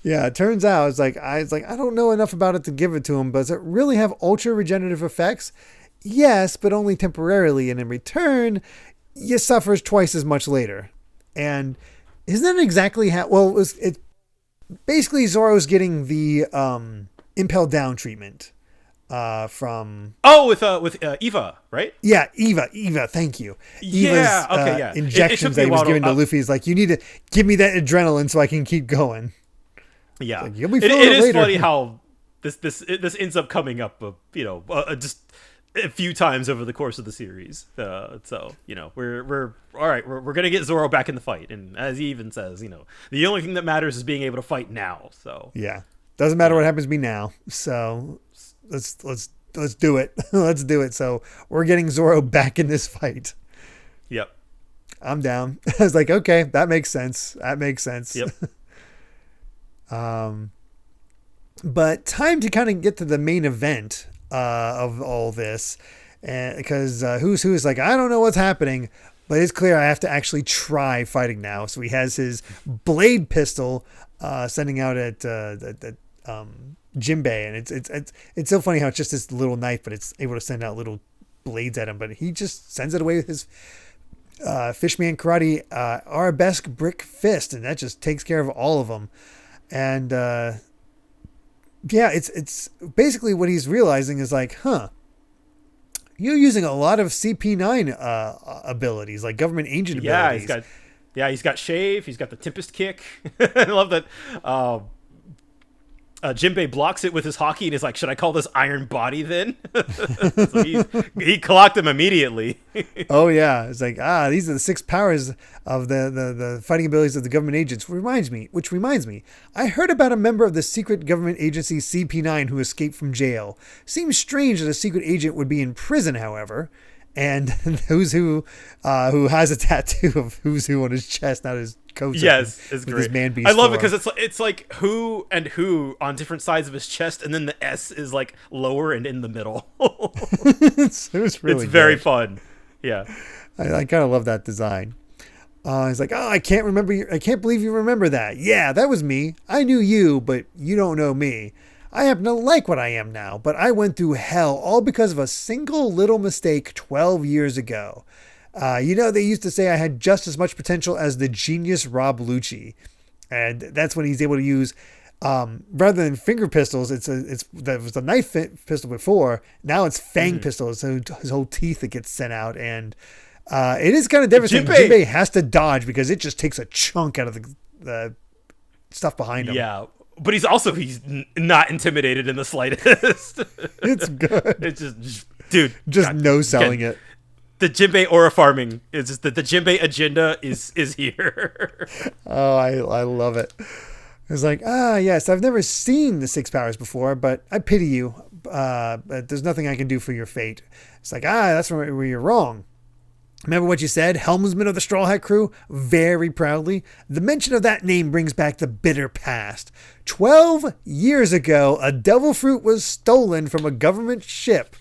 Yeah, it turns out it's like I don't know enough about it to give it to him, but does it really have ultra regenerative effects? Yes, but only temporarily, and in return, you suffers twice as much later. And isn't that exactly how? Well, it basically Zoro's getting the impel down treatment from with Eva, right? Yeah, Eva. Thank you. Eva's injections that he was giving to Luffy is like, you need to give me that adrenaline so I can keep going. Yeah, like, you'll be it is later. funny how this ends up coming up, just a few times over the course of the series. So we're all right. We're gonna get Zoro back in the fight, and as he even says, the only thing that matters is being able to fight now. So yeah, doesn't matter what happens to me now. So let's do it. Let's do it. So we're getting Zoro back in this fight. Yep, I'm down. I was like, okay, that makes sense. Yep. But time to kind of get to the main event of all this, and because who's who is like, I don't know what's happening, but it's clear I have to actually try fighting now. So he has his blade pistol sending out at Jinbe, and it's so funny how it's just this little knife, but it's able to send out little blades at him. But he just sends it away with his Fishman Karate Arabesque brick fist, and that just takes care of all of them. And it's basically what he's realizing is like, you're using a lot of CP9 abilities, like government agent abilities. He's got shave. He's got the Tempest kick. I love that. Jinbei blocks it with his haki and is like, should I call this Iron Body then? So he clocked him immediately. Oh yeah, it's like, these are the 6 powers of the fighting abilities of the government agents. Which reminds me, I heard about a member of the secret government agency CP9 who escaped from jail. Seems strange that a secret agent would be in prison, however. And Who's Who has a tattoo of Who's Who on his chest, not his coat. Yes, it's great. His man beast I love form. it because it's like Who and Who on different sides of his chest, and then the S is like lower and in the middle. It's really it's very good. fun. Yeah, I kind of love that design. He's like, I can't believe you remember that. Yeah, that was me. I knew you, but you don't know me. I happen to like what I am now, but I went through hell all because of a single little mistake 12 years ago. They used to say I had just as much potential as the genius Rob Lucci. And that's when he's able to use, rather than finger pistols, that was a knife pistol before. Now it's fang pistols, so his whole teeth that gets sent out. And it is kind of devastating. Jinbei has to dodge because it just takes a chunk out of the stuff behind him. Yeah. But he's not intimidated in the slightest. It's good. It's just dude. Just no selling it. The Jinbei aura farming is just that the Jinbei agenda is here. Oh, I love it. It's like, yes, I've never seen the 6 powers before, but I pity you. But there's nothing I can do for your fate. It's like, that's where you're wrong. Remember what you said, helmsman of the Straw Hat crew? Very proudly. The mention of that name brings back the bitter past. 12 years ago, a devil fruit was stolen from a government ship.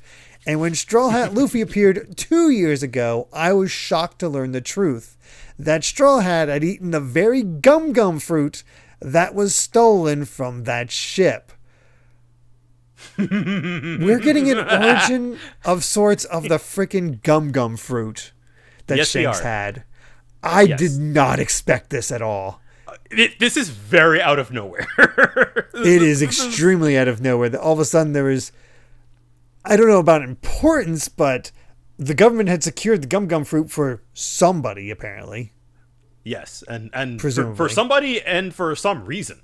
And when Straw Hat Luffy appeared 2 years ago, I was shocked to learn the truth. That Straw Hat had eaten the very gum fruit that was stolen from that ship. We're getting an origin of sorts of the freaking gum fruit that Shanks had. I did not expect this at all. This is very out of nowhere. It is extremely out of nowhere. All of a sudden there is, I don't know about importance, but the government had secured the gum fruit for somebody, apparently. Yes, and presumably for somebody and for some reason.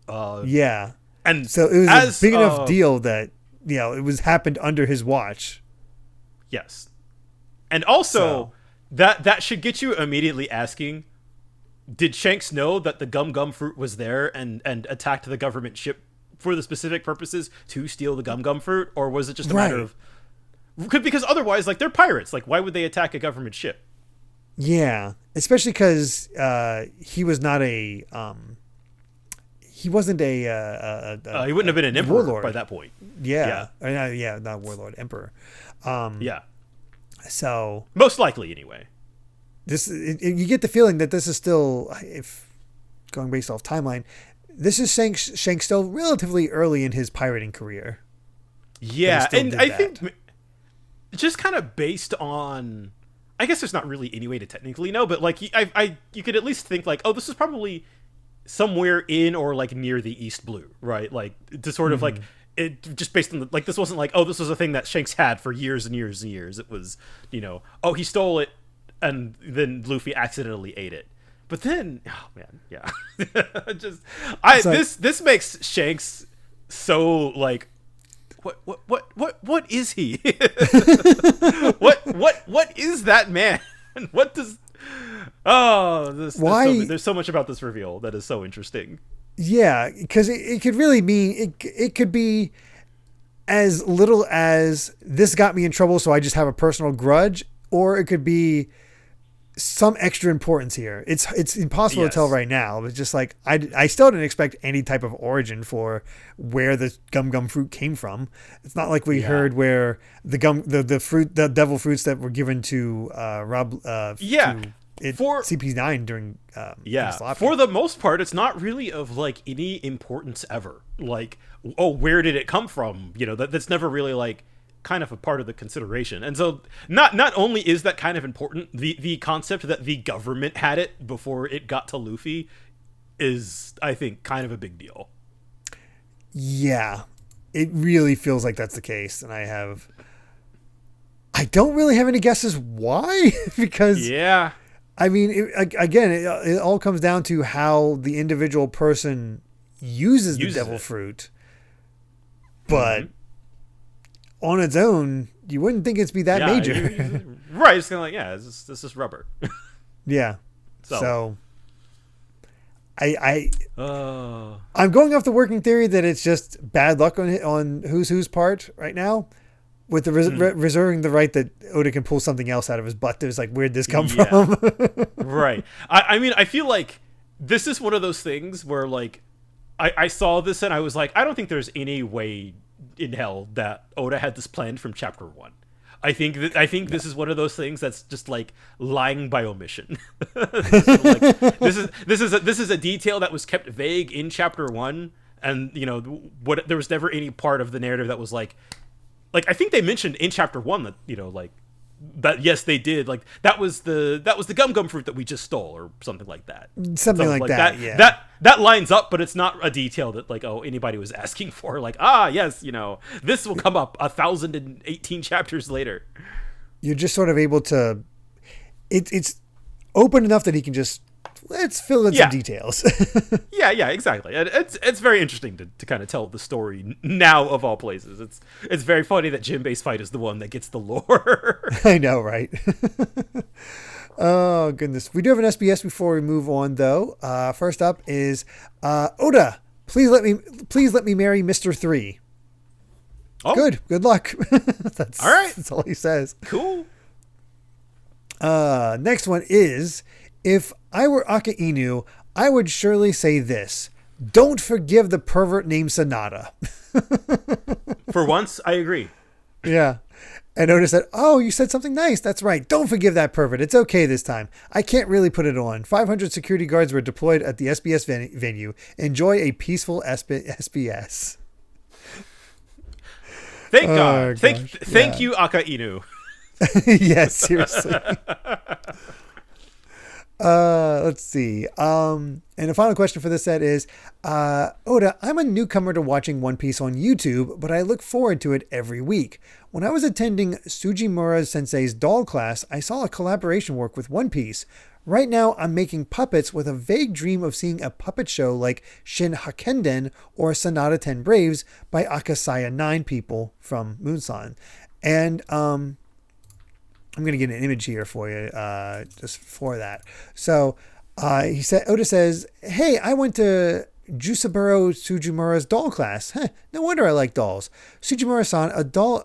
Yeah. And so it was a big enough deal that, it happened under his watch. Yes. And also, that should get you immediately asking, did Shanks know that the gum fruit was there and attacked the government ship for the specific purposes to steal the gum fruit? Or was it just a matter of... Because otherwise, they're pirates. Why would they attack a government ship? Yeah. Especially because he was not a... he wasn't a he wouldn't have been an emperor warlord by that point. Yeah. Not warlord, emperor. Yeah. So most likely, anyway. You get the feeling that this is still, if going based off timeline, this is Shanks still relatively early in his pirating career. Yeah, and I think just kind of based on, I guess there's not really any way to technically know, but you could at least think this is probably somewhere in or near the East Blue, right? To sort of it just based on this wasn't this was a thing that Shanks had for years and years and years. It was, he stole it and then Luffy accidentally ate it. But then, oh man, yeah. This makes Shanks so what is he? what is that man? What does there's so much about this reveal that is so interesting. Yeah, because it could really mean it could be as little as this got me in trouble, so I just have a personal grudge, or it could be some extra importance here. It's impossible to tell right now. It's just I still didn't expect any type of origin for where the gum fruit came from. It's not like we heard where the devil fruits that were given to Rob. For CP9 during for the most part it's not really of any importance ever. Where did it come from? That's never really kind of a part of the consideration. And so not only is that kind of important, the concept that the government had it before it got to Luffy is, I think, kind of a big deal. Yeah, it really feels like that's the case. And I don't really have any guesses why, because I mean, it all comes down to how the individual person, uses the devil fruit, but on its own, you wouldn't think it'd be that major. Right. It's kind of like, this is rubber. Yeah. So I'm going off the working theory that it's just bad luck on who's part right now, with the reserving the right that Oda can pull something else out of his butt. There's like, where'd this come from? Right. I mean, I feel like this is one of those things where like I saw this and I was like, I don't think there's any way in hell that Oda had this planned from chapter 1. I think this is one of those things that's just like lying by omission. This is a detail that was kept vague in chapter 1, and there was never any part of the narrative that was like I think they mentioned in chapter 1 that that yes they did, like that was the gum fruit that we just stole or something like that. Something like that. Yeah. That lines up, but it's not a detail that like anybody was asking for. Like yes, this will come up 1,018 chapters later. You're just sort of able to. It's open enough that he can just let's fill in some details. yeah, exactly. And it's very interesting to kind of tell the story now of all places. It's very funny that Jinbei's fight is the one that gets the lore. I know, right? Oh goodness. We do have an SBS before we move on, though. First up is Oda. Please let me marry Mr. 3. Oh. Good luck. That's all right. That's all he says. Cool. Next one is, if I were Aka Inu, I would surely say this: don't forgive the pervert named Sonata. For once, I agree. Yeah. And Oda said, oh, you said something nice. That's right. Don't forgive that pervert. It's okay this time. I can't really put it on. 500 security guards were deployed at the SBS venue. Enjoy a peaceful SBS. Thank God. Thank you, Aka Inu. Yes, seriously. Let's see. And the final question for this set is, Oda, I'm a newcomer to watching One Piece on YouTube, but I look forward to it every week. When I was attending Sujimura Sensei's doll class, I saw a collaboration work with One Piece. Right now, I'm making puppets with a vague dream of seeing a puppet show like Shin Hakenden or Sonata 10 Braves by Akasaya 9 people from Moonsan. And, I'm going to get an image here for you, just for that. So, Oda says, hey, I went to Jusaburo Sujimura's doll class. No wonder I like dolls. Sujimura-san, a doll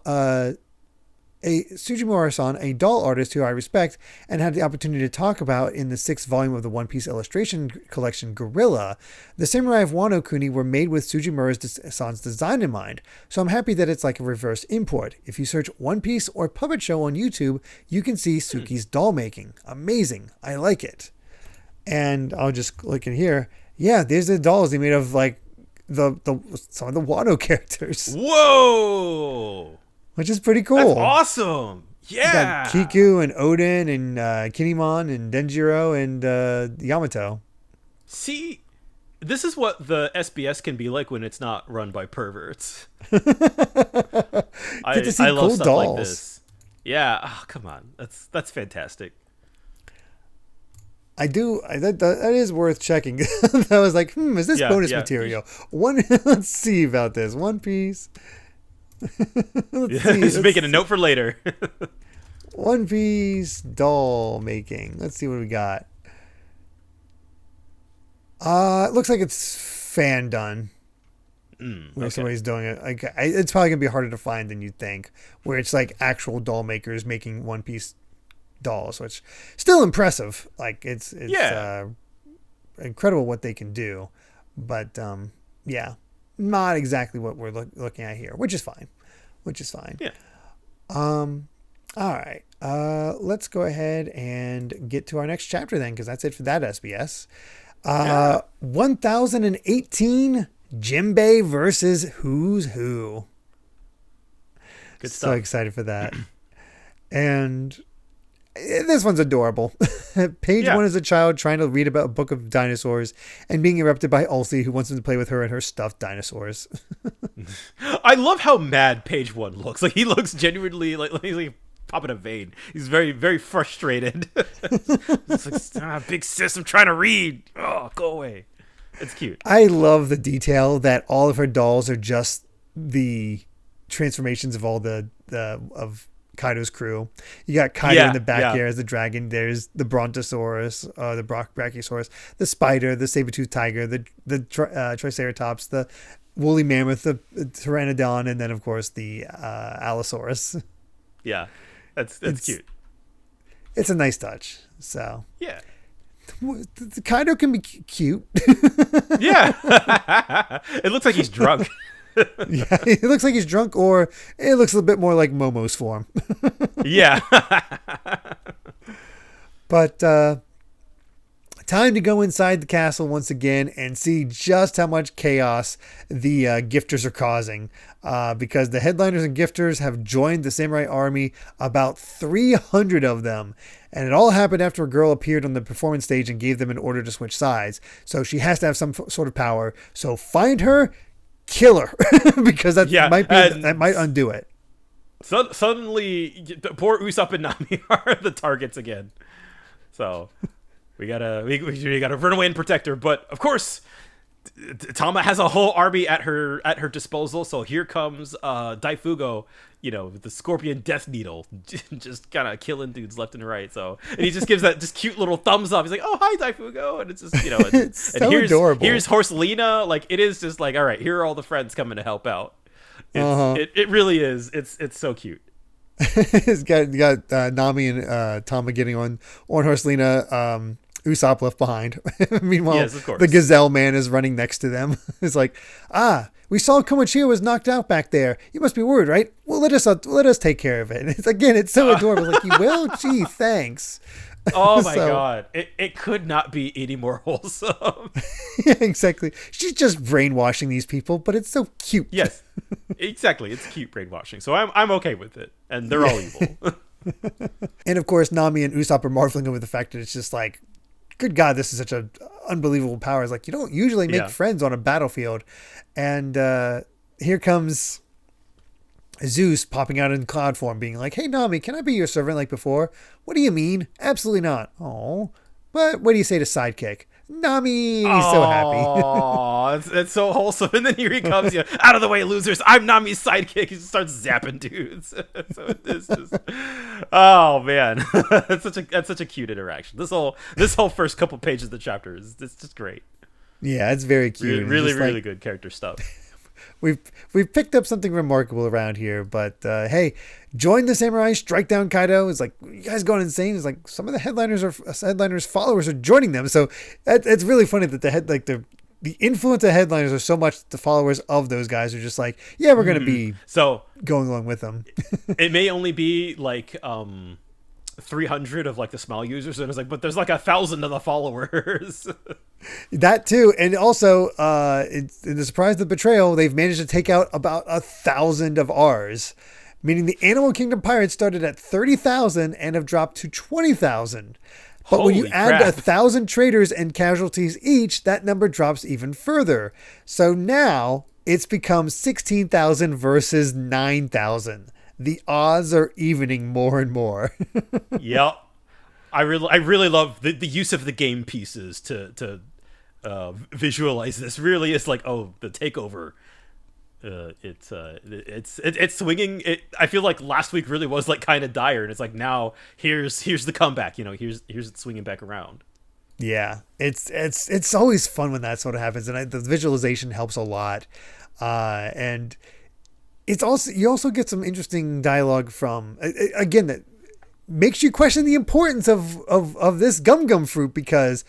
artist who I respect and had the opportunity to talk about in the 6th volume of the One Piece illustration collection, Gorilla. The Samurai of Wano Kuni were made with Sujimura-san's design in mind, so I'm happy that it's like a reverse import. If you search One Piece or Puppet Show on YouTube, you can see Suki's doll making. Amazing. I like it. And I'll just look in here. Yeah, there's the dolls they made of like some of the Wano characters. Whoa! Which is pretty cool. That's awesome. Yeah. Got Kiku and Odin and Kinemon and Denjiro and Yamato. See, this is what the SBS can be like when it's not run by perverts. I love cool stuff dolls like this. Yeah. Oh, come on. That's fantastic. I do. That is worth checking. I was like, is this bonus material? Let's see about this. One Piece. Let's making a note for later. One Piece doll making. Let's see what we got. It looks like it's fan done. Where somebody's doing it. Like, it's probably gonna be harder to find than you'd think. Where it's like actual doll makers making One Piece dolls, which still impressive. Like it's incredible what they can do, but not exactly what we're looking at here, which is fine. Yeah. All right. Let's go ahead and get to our next chapter then, because that's it for that SBS. 1018 Jinbe versus Who's Who. Good stuff. So excited for that. And this one's adorable. Page 1 is a child trying to read about a book of dinosaurs and being interrupted by Ulcie, who wants him to play with her and her stuffed dinosaurs. I love how mad Page 1 looks. Like, he looks genuinely like he's like popping a vein. He's very, very frustrated. It's like, big sis, I'm trying to read. Oh, go away. It's cute. I love the detail that all of her dolls are just the transformations of all the of Kaido's crew. You got Kaido in the back here as the dragon. There's the Brontosaurus, the Brachiosaurus, the spider, the saber-toothed tiger, the Triceratops, the woolly mammoth, the Pteranodon, and then of course the Allosaurus. Yeah, that's cute. It's a nice touch. So yeah, Kaido can be cute. Yeah, it looks like he's drunk. Yeah, it looks like he's drunk, or it looks a little bit more like Momo's form. Yeah. But time to go inside the castle once again and see just how much chaos the gifters are causing. Because the headliners and gifters have joined the samurai army, about 300 of them. And it all happened after a girl appeared on the performance stage and gave them an order to switch sides. So she has to have some sort of power. So find her, kill her, because that might undo it. So suddenly, poor Usopp and Nami are the targets again. So we gotta run away and protect her. But of course, Tama has a whole army at her disposal. So here comes Daifugo, with the scorpion death needle, just kind of killing dudes left and right. So, and he just gives that just cute little thumbs up. He's like, "Oh, hi, Daifugo," and it's just it's so adorable. Here's Horselina. Like, it is just like, all right, here are all the friends coming to help out. It really is. It's so cute. It's got Nami and Tama getting on Horselina. Usopp left behind. Meanwhile, yes, of course, the Gazelle Man is running next to them. It's like, we saw Komochia was knocked out back there. You must be worried, right? Well, let us take care of it. And it's so adorable. Like, you will? Gee, thanks. Oh my God. It could not be any more wholesome. Yeah, exactly. She's just brainwashing these people, but it's so cute. Yes, exactly. It's cute brainwashing. So I'm okay with it. And they're all evil. And of course, Nami and Usopp are marveling over the fact that it's just like, good God, this is such an unbelievable power. It's like, you don't usually make friends on a battlefield. And here comes Zeus popping out in cloud form, being like, "Hey, Nami, can I be your servant like before?" "What do you mean?" "Absolutely not." "Oh, but what do you say to sidekick?" Nami, so happy. Oh, it's so wholesome. And then here he comes, out of the way, losers. I'm Nami's sidekick. He just starts zapping dudes. So it's just, oh man, that's such a cute interaction. This whole first couple pages of the chapter it's just great. Yeah, it's very cute. Really good character stuff. We've picked up something remarkable around here, but hey, join the samurai, strike down Kaido. It's like, you guys going insane. It's like some of the headliners followers are joining them. So it's really funny that the influence of headliners are so much that the followers of those guys are just like, yeah, we're going to be going along with them. It may only be like 300 of like the small users, and it's like, but there's like 1,000 of the followers. That too. And also in the surprise of the betrayal, they've managed to take out about 1,000 of ours, meaning the Animal Kingdom pirates started at 30,000 and have dropped to 20,000. But when you add 1,000 traders and casualties each, that number drops even further. So now it's become 16,000 versus 9,000. The odds are evening more and more. Yep. I really love the use of the game pieces to visualize this. Really, it's like, oh, the takeover. It's swinging. I feel like last week really was like kind of dire, and it's like now here's the comeback. Here's it swinging back around. Yeah, it's always fun when that sort of happens, and the visualization helps a lot. And it's also, you also get some interesting dialogue from, again, that makes you question the importance of this gum fruit, because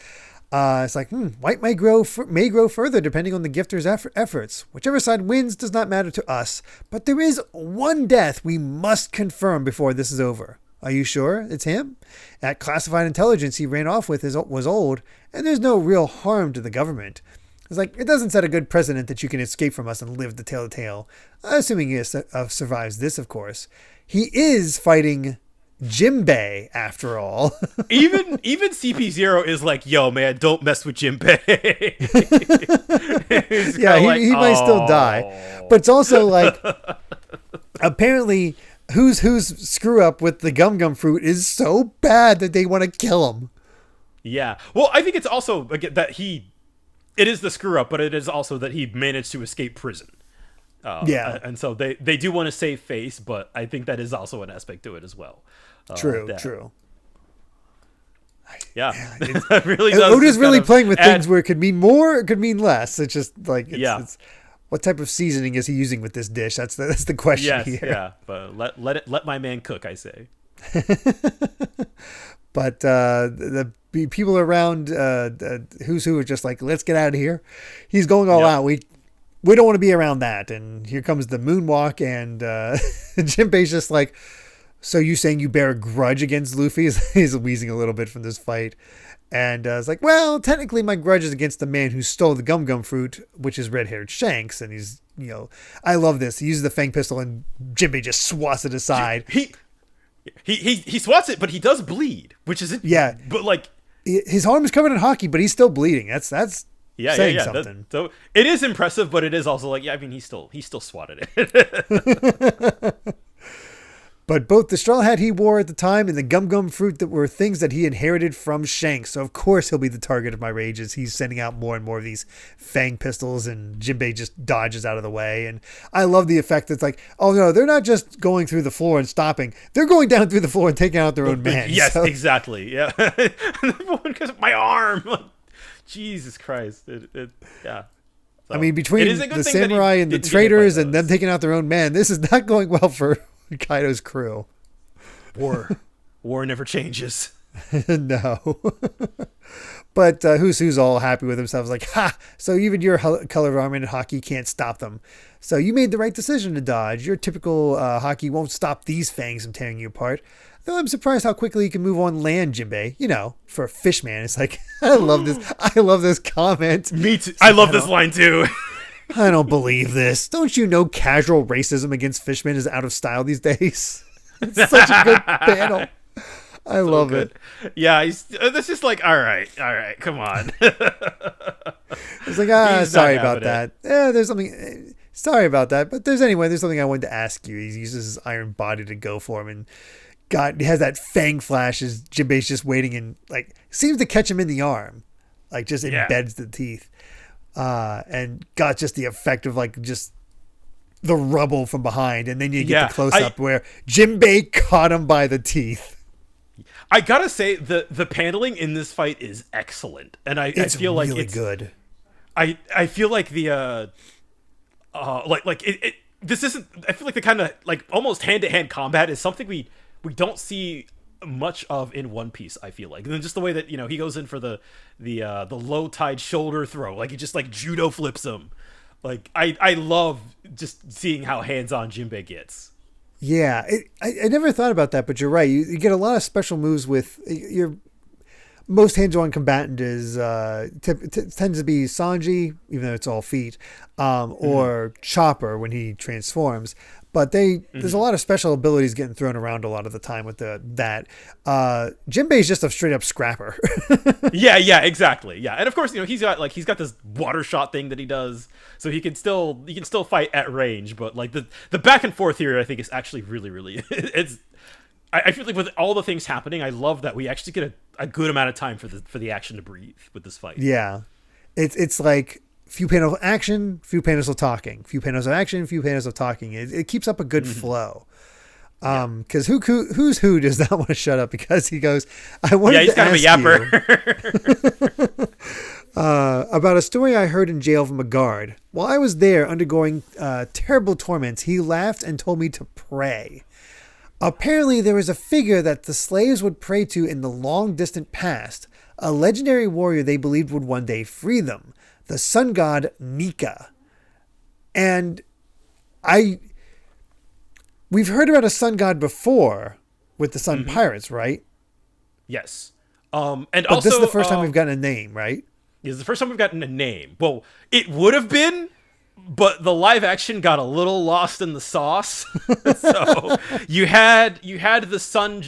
it's like, white may grow further depending on the gifter's efforts. Whichever side wins does not matter to us, but there is one death we must confirm before this is over. Are you sure it's him? That classified intelligence he ran off with was old, and there's no real harm to the government. It's like, it doesn't set a good precedent that you can escape from us and live to tell the tale. Assuming he survives this, of course. He is fighting Jinbe, after all. even CP0 is like, yo, man, don't mess with Jinbe. Yeah, he might still die. But it's also like, apparently, who's screw up with the gum fruit is so bad that they want to kill him. Yeah. Well, I think it's also that it is the screw up, but it is also that he managed to escape prison. And so they do want to save face, but I think that is also an aspect to it as well. True. Yeah, it really does. Oda's really playing with things where it could mean more, it could mean less. It's just like, it's, what type of seasoning is he using with this dish? That's the question here. Yeah, but let my man cook, I say. But the people around Who's Who are just like, let's get out of here. He's going all out. We don't want to be around that. And here comes the moonwalk, and Jinbei's just like, so you saying you bear a grudge against Luffy? He's wheezing a little bit from this fight. And it's like, well, technically my grudge is against the man who stole the gum fruit, which is red-haired Shanks. And he's, I love this. He uses the fang pistol and Jinbei just swats it aside. He swats it, but he does bleed, which is but like his arm is covered in hockey, but he's still bleeding. That's saying something. So it is impressive, but it is also like, I mean, he still swatted it. But both the straw hat he wore at the time and the gum fruit that were things that he inherited from Shanks. So of course he'll be the target of my rage as he's sending out more and more of these fang pistols, and Jinbei just dodges out of the way. And I love the effect that's like, oh no, they're not just going through the floor and stopping. They're going down through the floor and taking out their own man. Yes, exactly. Yeah. Because of my arm. Like, Jesus Christ. So, I mean, between the samurai and the traitors and them taking out their own man, this is not going well for Kaido's crew. War never changes. No. But Who's all happy with himself. Like, ha! So even your color of armor in hockey can't stop them. So you made the right decision to dodge. Your typical hockey won't stop these fangs from tearing you apart. Though I'm surprised how quickly you can move on land, Jinbei. For a fish man, it's like, I love this comment. Me too. I love this line too. I don't believe this. Don't you know casual racism against fishmen is out of style these days? It's such a good panel. I love it. Yeah, that's just like, all right, come on. It's like, sorry about that. There's something. Sorry about that, but there's something I wanted to ask you. He uses his iron body to go for him, and he has that fang flash as Jinbei's just waiting and like seems to catch him in the arm, like just embeds the teeth. And got just the effect of like just the rubble from behind, and then you get the close up where Jinbei caught him by the teeth. I gotta say the paneling in this fight is excellent, and I feel like really good. I feel like the this isn't. I feel like the kind of like almost hand-to-hand combat is something we don't see much of in One Piece. I feel like, and then just the way that he goes in for the low tide shoulder throw, like he just like judo flips him. Like I love just seeing how hands-on Jinbei gets. Yeah, I never thought about that, but you're right. You get a lot of special moves with your most hands-on combatant is tends to be Sanji, even though it's all feet, or Chopper when he transforms. But there's a lot of special abilities getting thrown around a lot of the time with that. Jinbei's just a straight up scrapper. Yeah, exactly. Yeah, and of course, he's got this water shot thing that he does, so he can still fight at range. But like the back and forth here, I think is actually really, really. I feel like with all the things happening, I love that we actually get a good amount of time for the action to breathe with this fight. Yeah, it's like. Few panels of action, few panels of talking. Few panels of action, few panels of talking. It keeps up a good flow. Because Who's Who does not want to shut up because he goes, I wanted to ask you about a story I heard in jail from a guard. While I was there undergoing terrible torments, he laughed and told me to pray. Apparently there was a figure that the slaves would pray to in the long distant past, a legendary warrior they believed would one day free them. The sun god Nika. And we've heard about a sun god before with the Sun Pirates, right? Yes. But also, this is the first time we've gotten a name, right? This is the first time we've gotten a name. Well, it would have been, but the live action got a little lost in the sauce. So you had the sun,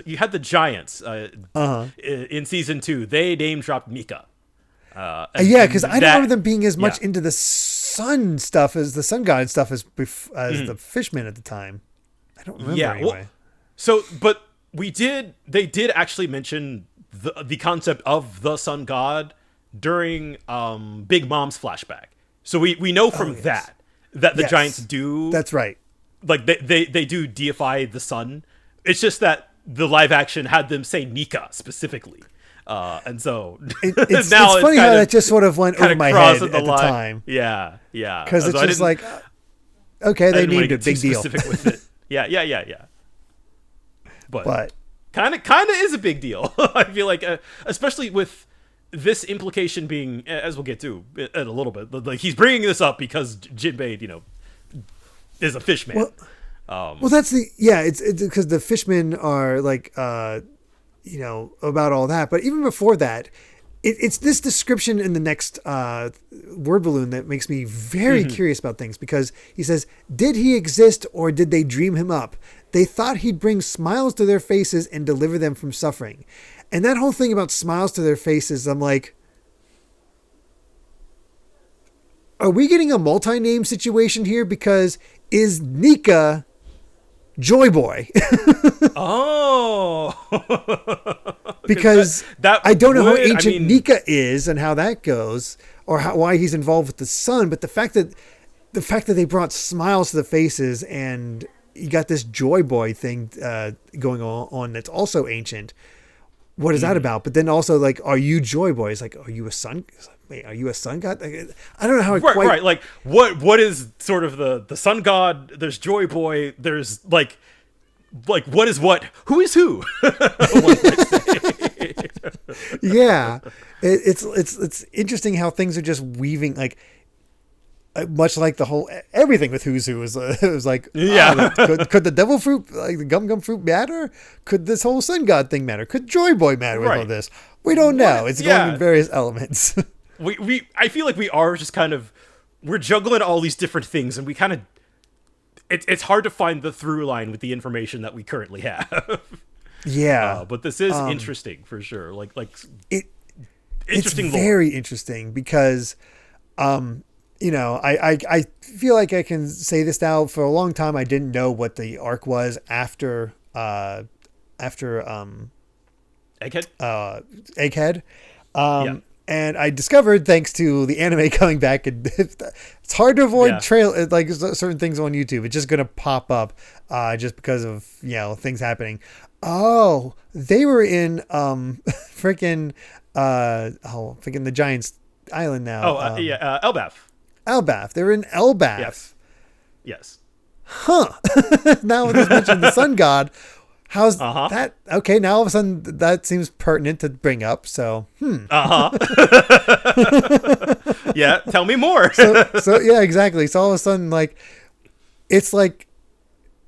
you had the giants in season 2. They name dropped Nika. Because I don't remember them being as much into the sun stuff as the sun god stuff as the fishmen at the time. I don't remember anyway. They did actually mention the concept of the sun god during Big Mom's flashback. So we know from that the giants do. That's right. Like they do deify the sun. It's just that the live action had them say Nika specifically. And so it's funny how that just sort of went over my head at the time. Yeah. Because it's just like, okay, they named it, big deal. Specific with it. Yeah. But kind of is a big deal. I feel like, especially with this implication being, as we'll get to in a little bit, like he's bringing this up because Jinbei, is a fishman. Well, that's it's because the fishmen are like, about all that. But even before that, it's this description in the next word balloon that makes me very curious about things, because he says, did he exist or did they dream him up? They thought he'd bring smiles to their faces and deliver them from suffering. And that whole thing about smiles to their faces, I'm like, are we getting a multi-name situation here? Because is Nika Joy Boy? Oh, because that I don't know how ancient Nika is and how that goes, or why he's involved with the sun. But the fact that they brought smiles to the faces and you got this Joy Boy thing going on that's also ancient. What is that about? But then also, like, are you Joy Boy? It's like, are you a sun? Wait, are you a sun god? I don't know how it right. Like, what is sort of the sun god? There's Joy Boy. There's like what is what? Who is who? Yeah, it's interesting how things are just weaving, like, much like the whole everything with who's who is it was like, could the devil fruit, like the gum fruit, matter? Could this whole sun god thing matter? Could Joy Boy matter with all this? We don't know. It's going in various elements. I feel like we are just kind of, we're juggling all these different things, and we kind of, it's hard to find the through line with the information that we currently have. Yeah, but this is interesting for sure. Interesting. It's very interesting because, I feel like I can say this now. For a long time, I didn't know what the arc was after Egghead. Egghead. And I discovered, thanks to the anime coming back, and it's hard to avoid like certain things on YouTube. It's just going to pop up just because of, things happening. Oh, they were in freaking the Giants Island now. Elbaf. Elbaf. They were in Elbaf. Yes. Huh. Now with this mention of the sun god, how's that? Okay, now all of a sudden that seems pertinent to bring up. So, Yeah, tell me more. so yeah, exactly. So all of a sudden, like, it's like,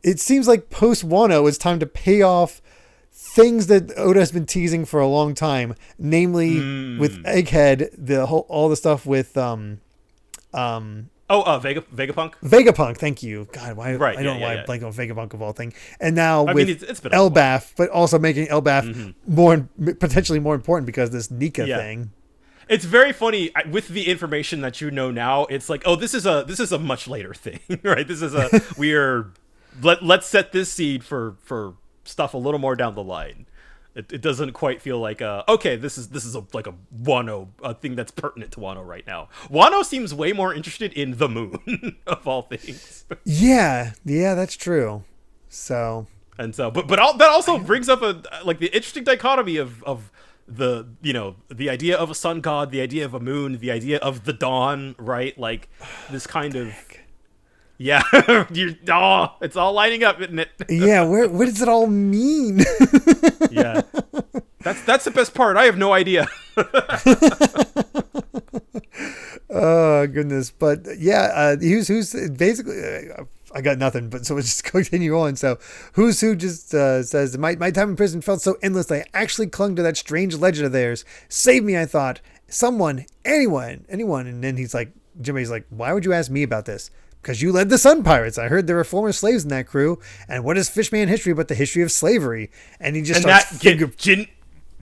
it seems like post Wano, it's time to pay off things that Oda has been teasing for a long time, namely with Egghead, all the stuff with Vegapunk. Vegapunk, thank you. God, why? Right, I don't know why I blank on Vegapunk of all things. And now it's been Elbaf, but also making Elbaf potentially more important because of this Nika thing. It's very funny with the information that you know now. It's like, oh, this is a much later thing, right? This is let's set this seed for stuff a little more down the line. It doesn't quite feel like okay, this is like a Wano, a thing that's pertinent to Wano right now. Wano seems way more interested in the moon of all things. Yeah, that's true. So but that also brings up the interesting dichotomy of the the idea of a sun god, the idea of a moon, the idea of the dawn, right? Like this kind of. Yeah, it's all lining up, isn't it? Yeah, what does it all mean? Yeah, that's the best part. I have no idea. Oh goodness, but yeah, who's basically. I got nothing, but so we'll just continue on. So who's who just says, my time in prison felt so endless. I actually clung to that strange legend of theirs. Save me, I thought. Someone, anyone. And then he's like, Jinbei's like, why would you ask me about this? Because you led the Sun Pirates. I heard there were former slaves in that crew. And what is Fishman history but the history of slavery? And he just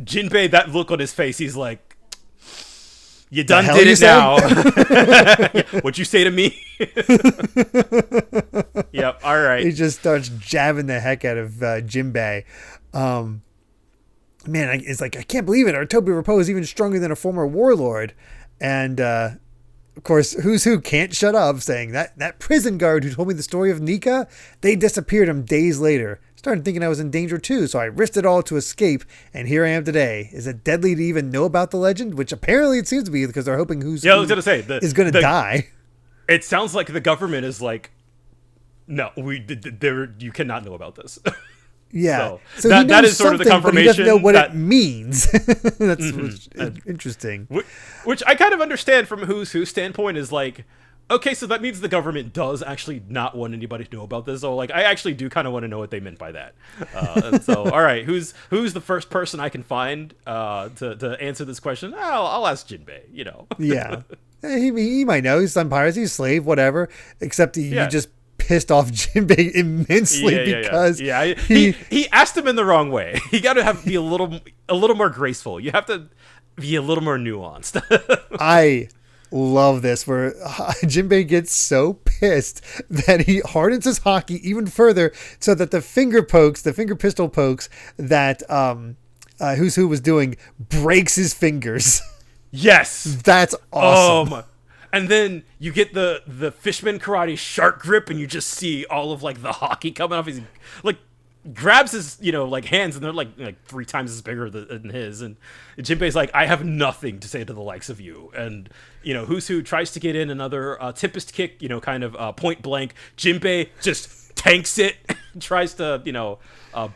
Jinbei, that look on his face, he's like, you done did it now. What'd you say to me? Yep, all right. He just starts jabbing the heck out of Jinbei. man, it's like, I can't believe it. Our Toby Rappo is even stronger than a former warlord. And, of course, Who's Who can't shut up, saying that prison guard who told me the story of Nika, they disappeared him days later. Started thinking I was in danger too, so I risked it all to escape, and here I am today. Is it deadly to even know about the legend? Which apparently it seems to be, because they're hoping Who's Who is going to die. It sounds like the government is like, no, you cannot know about this. Yeah, so that is sort of the confirmation. But he doesn't know what it means. That's interesting. Which I kind of understand from Who's Who standpoint is like, okay, so that means the government does actually not want anybody to know about this. So like, I actually do kind of want to know what they meant by that. And so, all right, who's the first person I can find to answer this question? I'll ask Jinbei. You know. Yeah, he might know. He's some pirates. He's a slave, whatever. Except he just pissed off Jinbei immensely because he asked him in the wrong way. You got to be a little more graceful. You have to be a little more nuanced. I love this, where Jinbei gets so pissed that he hardens his haki even further, so that the finger pistol pokes that Who's Who was doing breaks his fingers. Yes, that's awesome. And then you get the Fishman Karate shark grip, and you just see all of like the haki coming off his, like, grabs his, like, hands, and they're like 3 times as bigger than his. And Jinbei's like, I have nothing to say to the likes of you. And Who's Who tries to get in another Tempest kick, kind of point blank. Jinbei just tanks it, tries to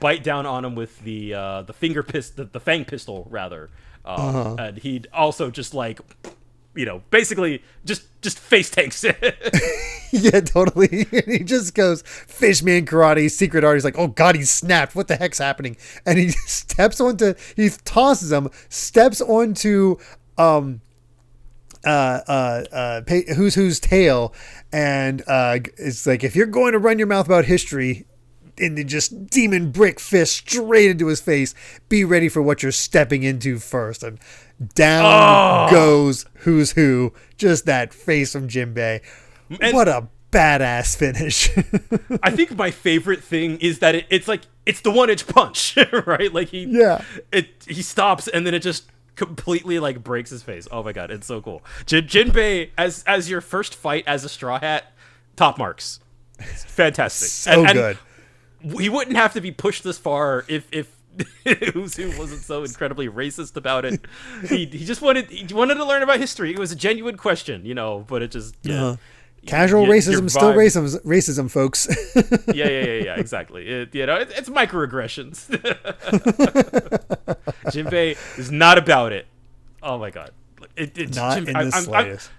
bite down on him with the the fang pistol rather. And he'd also just like, basically just face tanks it. Yeah, totally. And he just goes Fishman Karate, secret art. He's like, oh god, he's snapped. What the heck's happening? And he he tosses him, steps onto Who's Who's tail, and it's like, if you're going to run your mouth about history, and then just demon brick fist straight into his face, be ready for what you're stepping into first. And down goes Who's Who. Just that face from Jinbei. What a badass finish. I think my favorite thing is that it's like, it's the 1-inch punch, right? Like he stops, and then it just completely like breaks his face. Oh my god, it's so cool. Jinbei as your first fight as a Straw Hat, top marks. It's fantastic. So good. He wouldn't have to be pushed this far if Who's Who wasn't so incredibly racist about it. He just wanted to learn about history. It was a genuine question, but it just casual racism, still racism, folks. yeah, exactly. It's microaggressions. Jinbei is not about it. Oh my god, not in the slightest.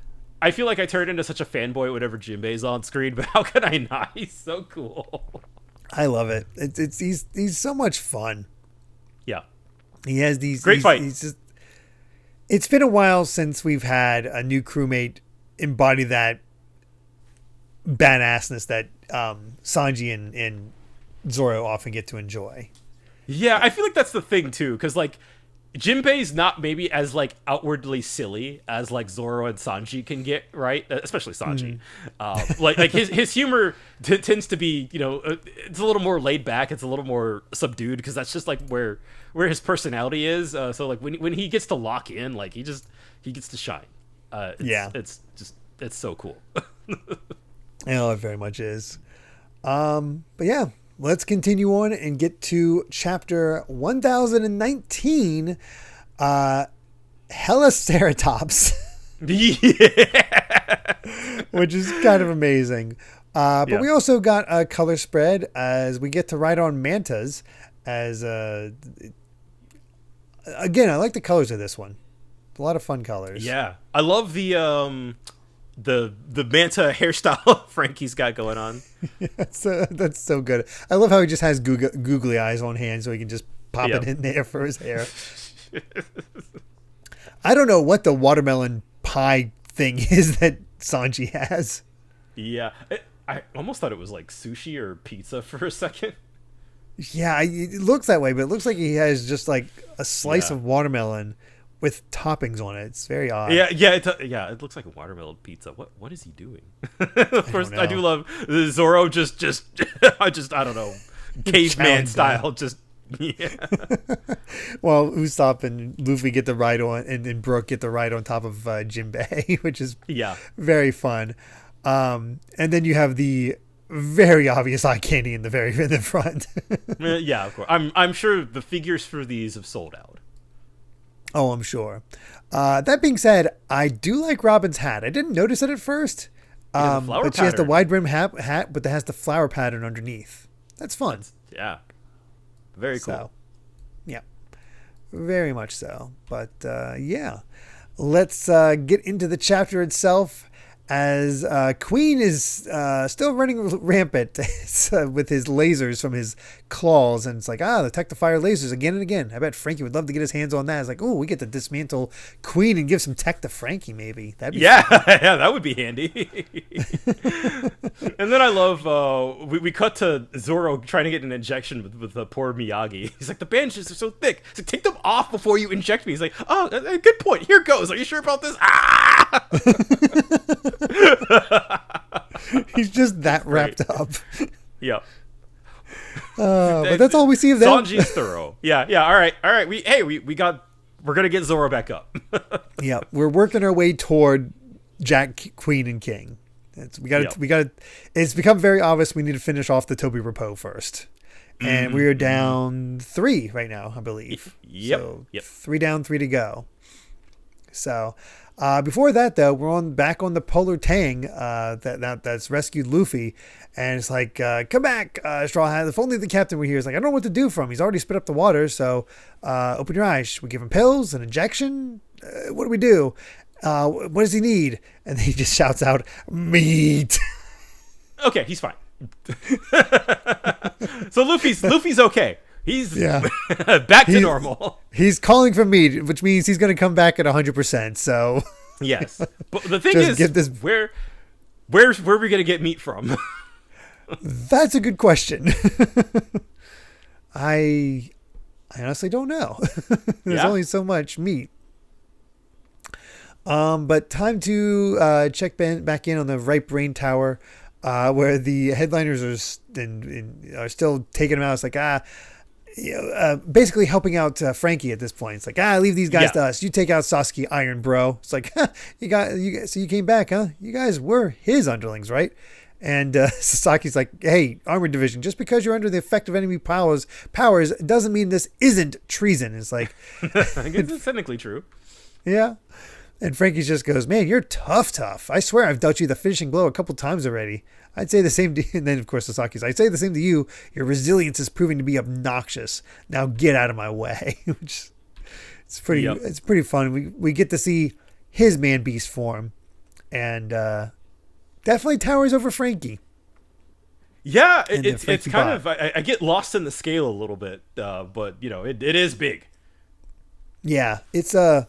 I feel like I turn into such a fanboy whenever Jinbei's on screen, but how can I not? He's so cool. I love it. He's so much fun. Yeah, he has these great fight. It's been a while since we've had a new crewmate embody that badassness that Sanji and Zoro often get to enjoy. Yeah, I feel like that's the thing too, because like Jinbei's not maybe as like outwardly silly as like Zoro and Sanji can get, right? Especially Sanji. Like his humor tends to be, it's a little more laid back. It's a little more subdued, because that's just like where his personality is. So like when he gets to lock in, like he gets to shine. It's so cool. I know it very much is. But yeah. Let's continue on and get to chapter 1019, Heliceratops. Yeah. Which is kind of amazing. But we also got a color spread as we get to ride on mantas. As again, I like the colors of this one. A lot of fun colors. Yeah, I love the manta hairstyle Franky's got going on. That's so good. I love how he just has googly eyes on hand, so he can just pop it in there for his hair. I don't know what the watermelon pie thing is that Sanji has. Yeah, I almost thought it was like sushi or pizza for a second. Yeah, it looks that way, but it looks like he has just like a slice of watermelon with toppings on it. It's very odd. It looks like a watermelon pizza. What is he doing? Of course, I do love Zoro. Just I don't know, caveman style, just Yeah. Well, Usopp and Luffy get the ride on, and Brook get the ride on top of Jinbei, which is very fun. And then you have the very obvious eye candy in the front. Yeah, of course. I'm sure the figures for these have sold out. Oh, I'm sure. That being said, I do like Robin's hat. I didn't notice it at first. But she has the wide brim hat, but that has the flower pattern underneath. That's fun. Yeah. Very cool. So, yeah. Very much so. But, yeah. Let's get into the chapter itself. As Queen is still running rampant with his lasers from his claws. And it's like, detect the fire lasers again and again. I bet Franky would love to get his hands on that. It's like, oh, we get to dismantle Queen and give some tech to Franky, maybe. That'd be yeah, that would be handy. And then I love, we cut to Zoro trying to get an injection with the poor Miyagi. He's like, the bandages are so thick. He's like, take them off before you inject me. He's like, oh, good point. Here goes. Are you sure about this? Ah! He's just that wrapped up. Yep. But that's all we see of them. Sanji's thorough. Yeah. All right. We're gonna get Zoro back up. Yeah, we're working our way toward Jack, Queen, and King. We got. It's become very obvious we need to finish off the Toby Repo first, and we are down 3 right now, I believe. Yep. So 3 down, 3 to go. So. Before that, though, we're back on the Polar Tang that's rescued Luffy, and it's like, come back, Straw Hat. If only the captain were here. It's like, I don't know what to do for him. He's already spit up the water, so open your eyes. Should we give him pills, an injection? What do we do? What does he need? And he just shouts out, meat. Okay, he's fine. So Luffy's okay. He's back to normal. He's calling for meat, which means he's going to come back at 100%. So yes, but the thing is, where's we going to get meat from? That's a good question. I honestly don't know. There's only so much meat. But time to check back in on the Ripe Brain Tower, where the headliners are still taking him out. It's like basically helping out Franky at this point. It's like, leave these guys to us. You take out Sasuke, Iron Bro. It's like, so you came back, huh? You guys were his underlings, right? And Sasaki's like, hey, Armored Division, just because you're under the effect of enemy powers doesn't mean this isn't treason. It's like, I guess it's technically true. Yeah. And Franky just goes, man, you're tough. I swear I've dealt you the finishing blow a couple times already. I'd say the same to you. And then, of course, Sasaki's, I'd say the same to you. Your resilience is proving to be obnoxious. Now get out of my way. Which it's pretty fun. We get to see his man-beast form. And definitely towers over Franky. Yeah, it's kind of... I get lost in the scale a little bit. But, it is big. Yeah, it's odd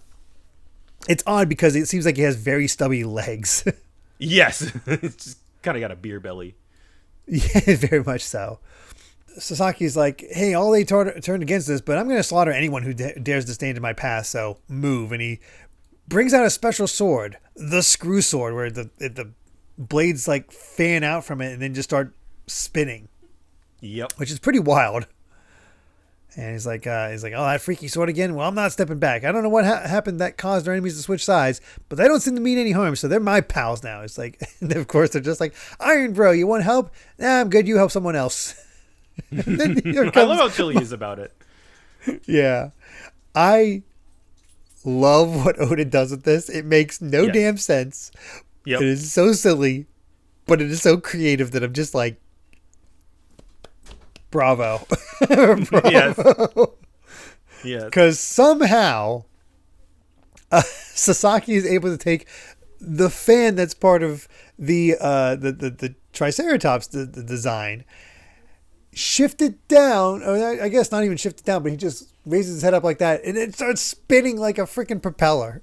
because it seems like he has very stubby legs. Yes. It's just kind of got a beer belly. Yeah, very much so. Sasaki's like, hey, all they turned against us, but I'm going to slaughter anyone who dares to stand in my path, so move. And he brings out a special sword, the screw sword, where the blades like fan out from it and then just start spinning. Yep. Which is pretty wild. And he's like, oh, that freaky sword again? Well, I'm not stepping back. I don't know what happened that caused our enemies to switch sides, but they don't seem to mean any harm, so they're my pals now. It's like, and of course, they're just like, Iron Bro, you want help? Nah, I'm good. You help someone else. Then I love how chill he is about it. Yeah. I love what Oda does with this. It makes no damn sense. Yep. It is so silly, but it is so creative that I'm just like, bravo. Bravo. Yes. Because somehow Sasaki is able to take the fan that's part of the Triceratops the design, shift it down, or I guess not even shift it down, but he just raises his head up like that, and it starts spinning like a freaking propeller.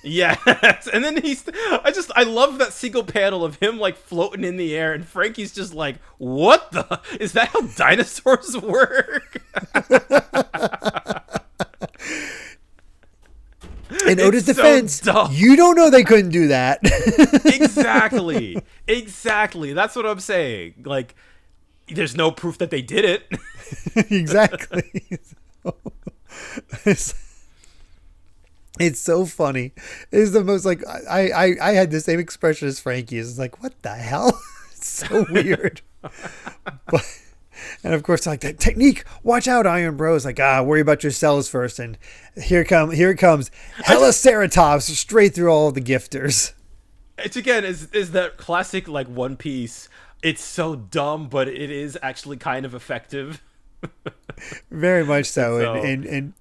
Yes, and then I love that single panel of him like floating in the air, and Franky's just like, what the? Is that how dinosaurs work? In Oda's defense, you don't know they couldn't do that. Exactly. That's what I'm saying. Like, there's no proof that they did it. Exactly. it's, it's so funny. It's the most like I had the same expression as Franky. It's like, what the hell? It's so weird. But and of course, like that technique. Watch out, Iron Bros. Like, worry about your cells first. And here it comes. Hella Ceratops straight through all of the gifters. It's again is that classic like One Piece. It's so dumb, but it is actually kind of effective. Very much so. And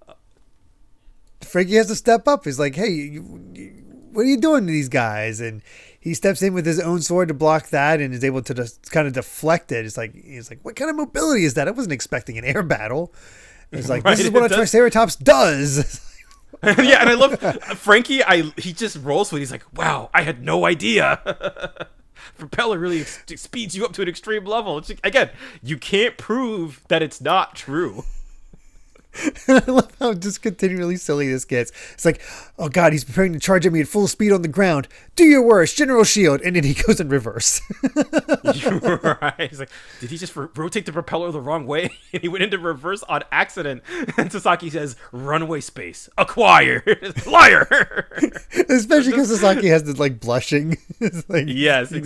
Franky has to step up. He's like, hey, what are you doing to these guys? And he steps in with his own sword to block that and is able to just kind of deflect it. He's like, what kind of mobility is that? I wasn't expecting an air battle. It's like, this is what a Triceratops does. Yeah, and I love Franky. He just rolls with it. He's like, wow, I had no idea. Propeller really speeds you up to an extreme level. It's like, again, you can't prove that it's not true. I love how just continually silly this gets. It's like, oh god, he's preparing to charge at me at full speed on the ground. Do your worst, General Shield. And then he goes in reverse. Right. He's like, did he just rotate the propeller the wrong way? And he went into reverse on accident. And Sasaki says, runway space acquired. Liar. Especially because Sasaki has the like blushing. It's like, yes, he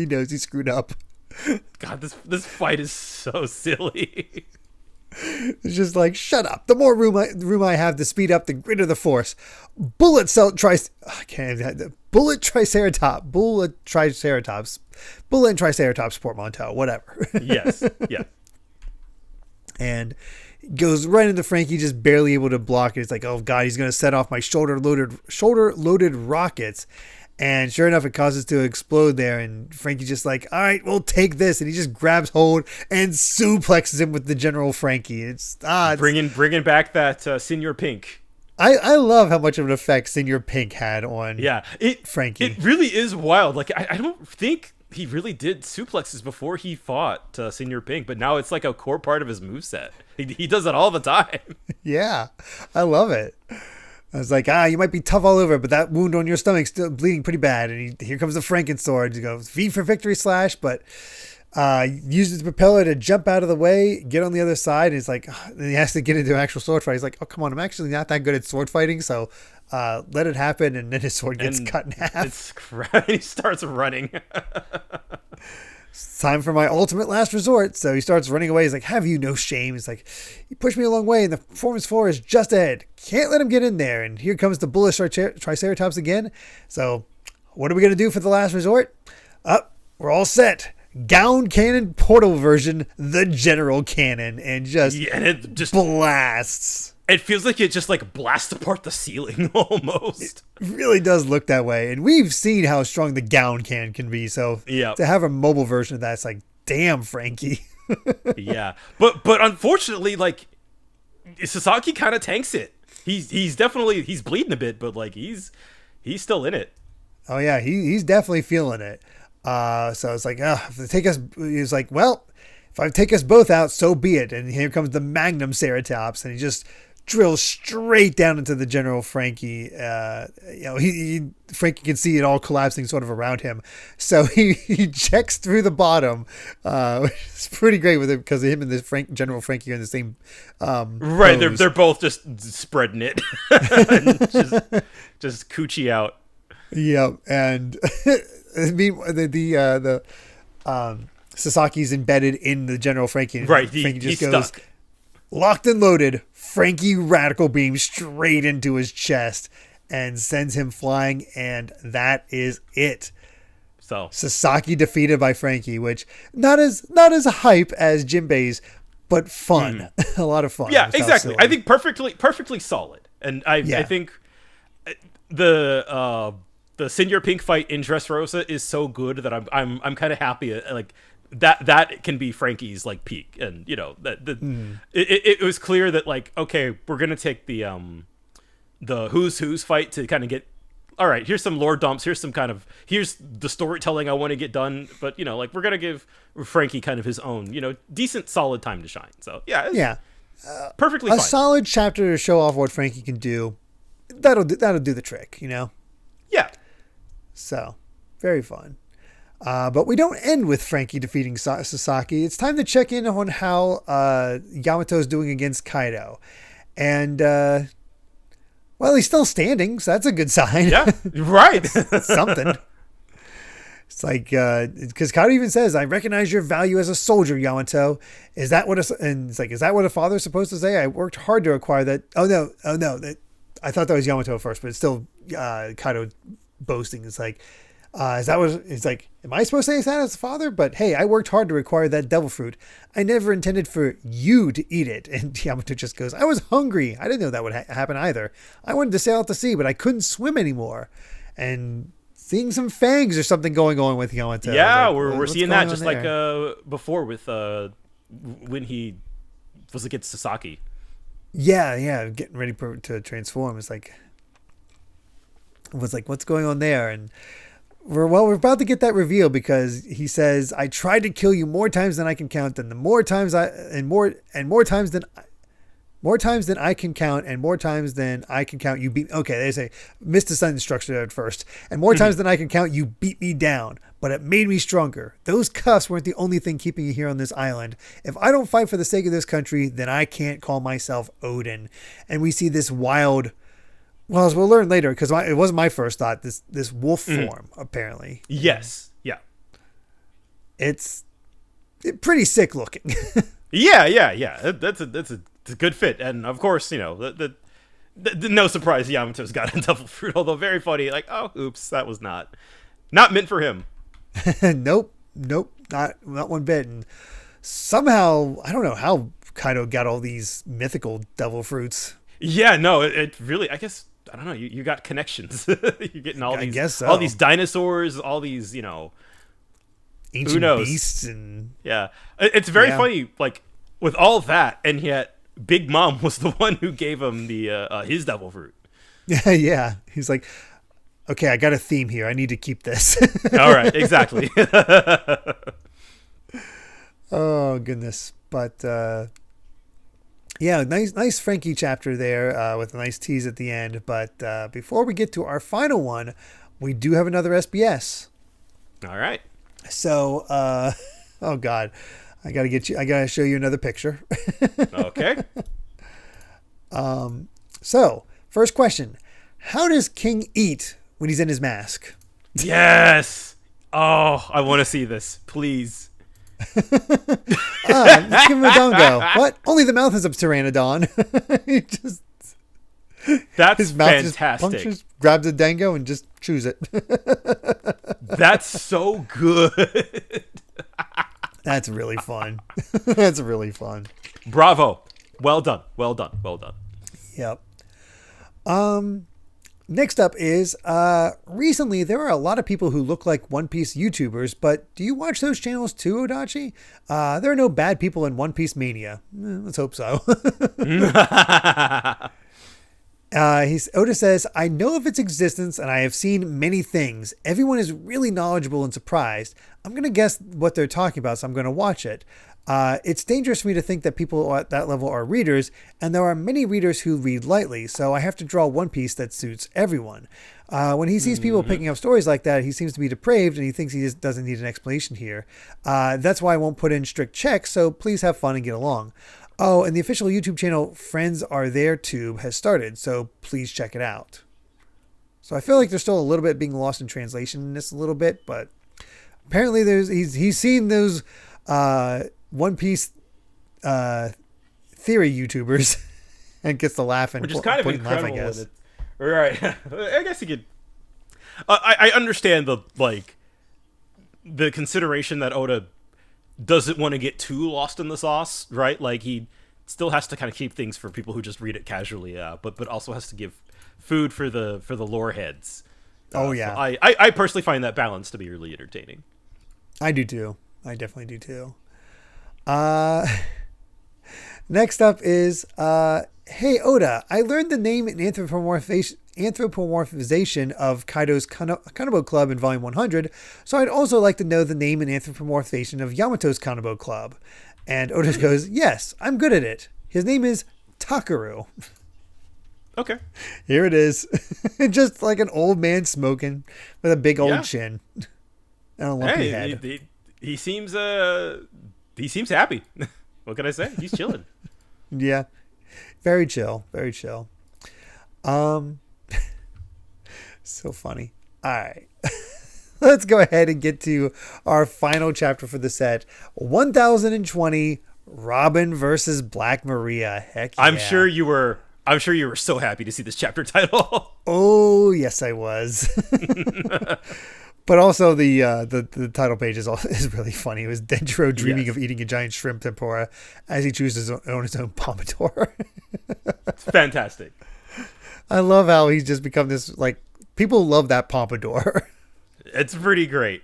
knows he screwed up. God, this fight is so silly. It's just like, shut up. The more room I have to speed up, the greater the force. Bullet and Triceratops portmanteau, whatever. Yes, yeah. And goes right into Franky, just barely able to block it. It's like, oh god, he's going to set off my shoulder loaded rockets. And sure enough, it causes to explode there. And Franky's just like, all right, we'll take this. And he just grabs hold and suplexes him with the General Franky. It's bringing back that Senior Pink. I love how much of an effect Senior Pink had on Franky. It really is wild. Like, I don't think he really did suplexes before he fought Senior Pink. But now it's like a core part of his moveset. He does it all the time. Yeah, I love it. I was like, you might be tough all over, but that wound on your stomach's still bleeding pretty bad. And here comes the Franken sword. He goes, V for victory slash, but uses the propeller to jump out of the way, get on the other side. And he's like, and he has to get into an actual sword fight. He's like, oh, come on, I'm actually not that good at sword fighting, so let it happen. And then his sword gets cut in half. It's crap. He starts running. It's time for my ultimate last resort. So he starts running away. He's like, have you no shame? He's like, you pushed me a long way and the performance floor is just ahead. Can't let him get in there. And here comes the bullish Triceratops again. So what are we going to do for the last resort? We're all set. Gown cannon portal version, the general cannon, and it just blasts. It feels like it just like blasts apart the ceiling almost. It really does look that way. And we've seen how strong the gown cannon can be. So to have a mobile version of that, it's like, damn, Franky. Yeah. But unfortunately, like, Sasaki kind of tanks it. He's definitely bleeding a bit, but like he's still in it. Oh yeah, he's definitely feeling it. So it's like, if they take us, he's like, well, if I take us both out, so be it. And here comes the Magnum Ceratops, and he just drills straight down into the General Franky. Franky can see it all collapsing sort of around him. So he checks through the bottom, which is pretty great with it because him and the General Franky are in the same right, pose. They're both just spreading it. just coochie out. Yeah, and the Sasaki's embedded in the General Franky. Right, Franky just he's goes stuck. Locked and loaded. Franky radical beam straight into his chest and sends him flying, and that is it. So Sasaki defeated by Franky, which not as hype as Jinbei's, but fun. A lot of fun. Yeah, exactly. I think perfectly solid, and I think the Senior Pink fight in Dressrosa is so good that I'm kind of happy like that can be Franky's like peak, and you know it was clear that like, okay, we're gonna take the who's fight to kind of get, all right, here's some lore dumps, here's the storytelling I want to get done, but you know, like, we're gonna give Franky kind of his own, you know, decent solid time to shine. So perfectly fine. A solid chapter to show off what Franky can do. That'll do the trick, you know. Yeah. So very fun. But we don't end with Franky defeating Sasaki. It's time to check in on how Yamato's doing against Kaido. And, well, he's still standing, so that's a good sign. Yeah, right. Something. It's like, because Kaido even says, I recognize your value as a soldier, Yamato. Is that what a father is supposed to say? I worked hard to acquire that. Oh, no. I thought that was Yamato first, but it's still Kaido boasting. It's like, is that what it's like? Am I supposed to say that as a father? But hey, I worked hard to acquire that devil fruit. I never intended for you to eat it. And Yamato just goes, I was hungry. I didn't know that would happen either. I wanted to sail out to sea, but I couldn't swim anymore. And seeing some fangs or something going on with Yamato. Yeah, like, we're seeing that just like before with when he was against Sasaki. Yeah, getting ready to transform. It's like, what's going on there? And we're about to get that reveal because he says, I tried to kill you more times than I can count, and more times than I can count, and more times than I can count, you beat. Okay, they say missed the sentence structure at first, and more times than I can count, you beat me down, but it made me stronger. Those cuffs weren't the only thing keeping you here on this island. If I don't fight for the sake of this country, then I can't call myself Odin. And we see this wild. Well, as we'll learn later, because it wasn't my first thought. This wolf form, apparently. Yes. Yeah. It's pretty sick looking. Yeah. That's a good fit, and of course, the no surprise Yamato's got a devil fruit. Although very funny, like, oh, oops, that was not meant for him. Nope, not one bit. And somehow, I don't know how Kaido got all these mythical devil fruits. Yeah, no, it really, I guess. I don't know. You got connections. You're getting all these, guess so. All these dinosaurs, all these, ancient who knows? Beasts, and yeah, it's very funny. Like with all that, and yet Big Mom was the one who gave him the his devil fruit. Yeah. He's like, okay, I got a theme here. I need to keep this. All right, exactly. Oh goodness, but. Yeah, nice Franky chapter there with a nice tease at the end. But before we get to our final one, we do have another SBS. All right. So, oh God, I gotta show you another picture. Okay. So, first question: how does King eat when he's in his mask? Yes. Oh, I want to see this, please. Let's give him a dongo. What? Only the mouth is a pteranodon. He just that's his mouth fantastic. Just grabs a dango and just chews it. That's so good. That's really fun. That's really fun. Bravo. Well done. Yep. Next up is, recently there are a lot of people who look like One Piece YouTubers, but do you watch those channels too, Odachi? There are no bad people in One Piece Mania. Let's hope so. Oda says, I know of its existence and I have seen many things. Everyone is really knowledgeable and surprised. I'm going to guess what they're talking about, so I'm going to watch it. It's dangerous for me to think that people at that level are readers, and there are many readers who read lightly, so I have to draw One Piece that suits everyone. When he sees people picking up stories like that, he seems to be depraved, and he thinks he just doesn't need an explanation here. That's why I won't put in strict checks, so please have fun and get along. Oh, and the official YouTube channel Friends Are There Tube has started, so please check it out. So I feel like there's still a little bit being lost in translation in this a little bit, but apparently he's seen those One Piece theory YouTubers and gets to laugh and which is kind of incredible. Laugh, I guess. Right. I guess you could. I understand the consideration that Oda doesn't want to get too lost in the sauce, right? Like he still has to kind of keep things for people who just read it casually, but also has to give food for the lore heads. Oh yeah. So I personally find that balance to be really entertaining. I do too. I definitely do too. Next up is, hey Oda, I learned the name and anthropomorphization of Kaido's Kanabo Club in Volume 100, so I'd also like to know the name and anthropomorphization of Yamato's Kanabo Club. And Oda goes, yes, I'm good at it. His name is Takaru. Okay. Here it is. Just like an old man smoking with a big old chin. and a lumpy Hey, head. he seems happy. What can I say? He's chilling. Yeah, very chill, very chill. So funny. All right. Let's go ahead and get to our final chapter for the set. 1020, Robin versus Black Maria. Heck yeah. I'm sure you were so happy to see this chapter title. Oh, yes, I was. But also the title page is really funny. It was Denjiro dreaming of eating a giant shrimp tempura as he chooses to own his own pompadour. It's fantastic. I love how he's just become this, like, people love that pompadour. It's pretty great.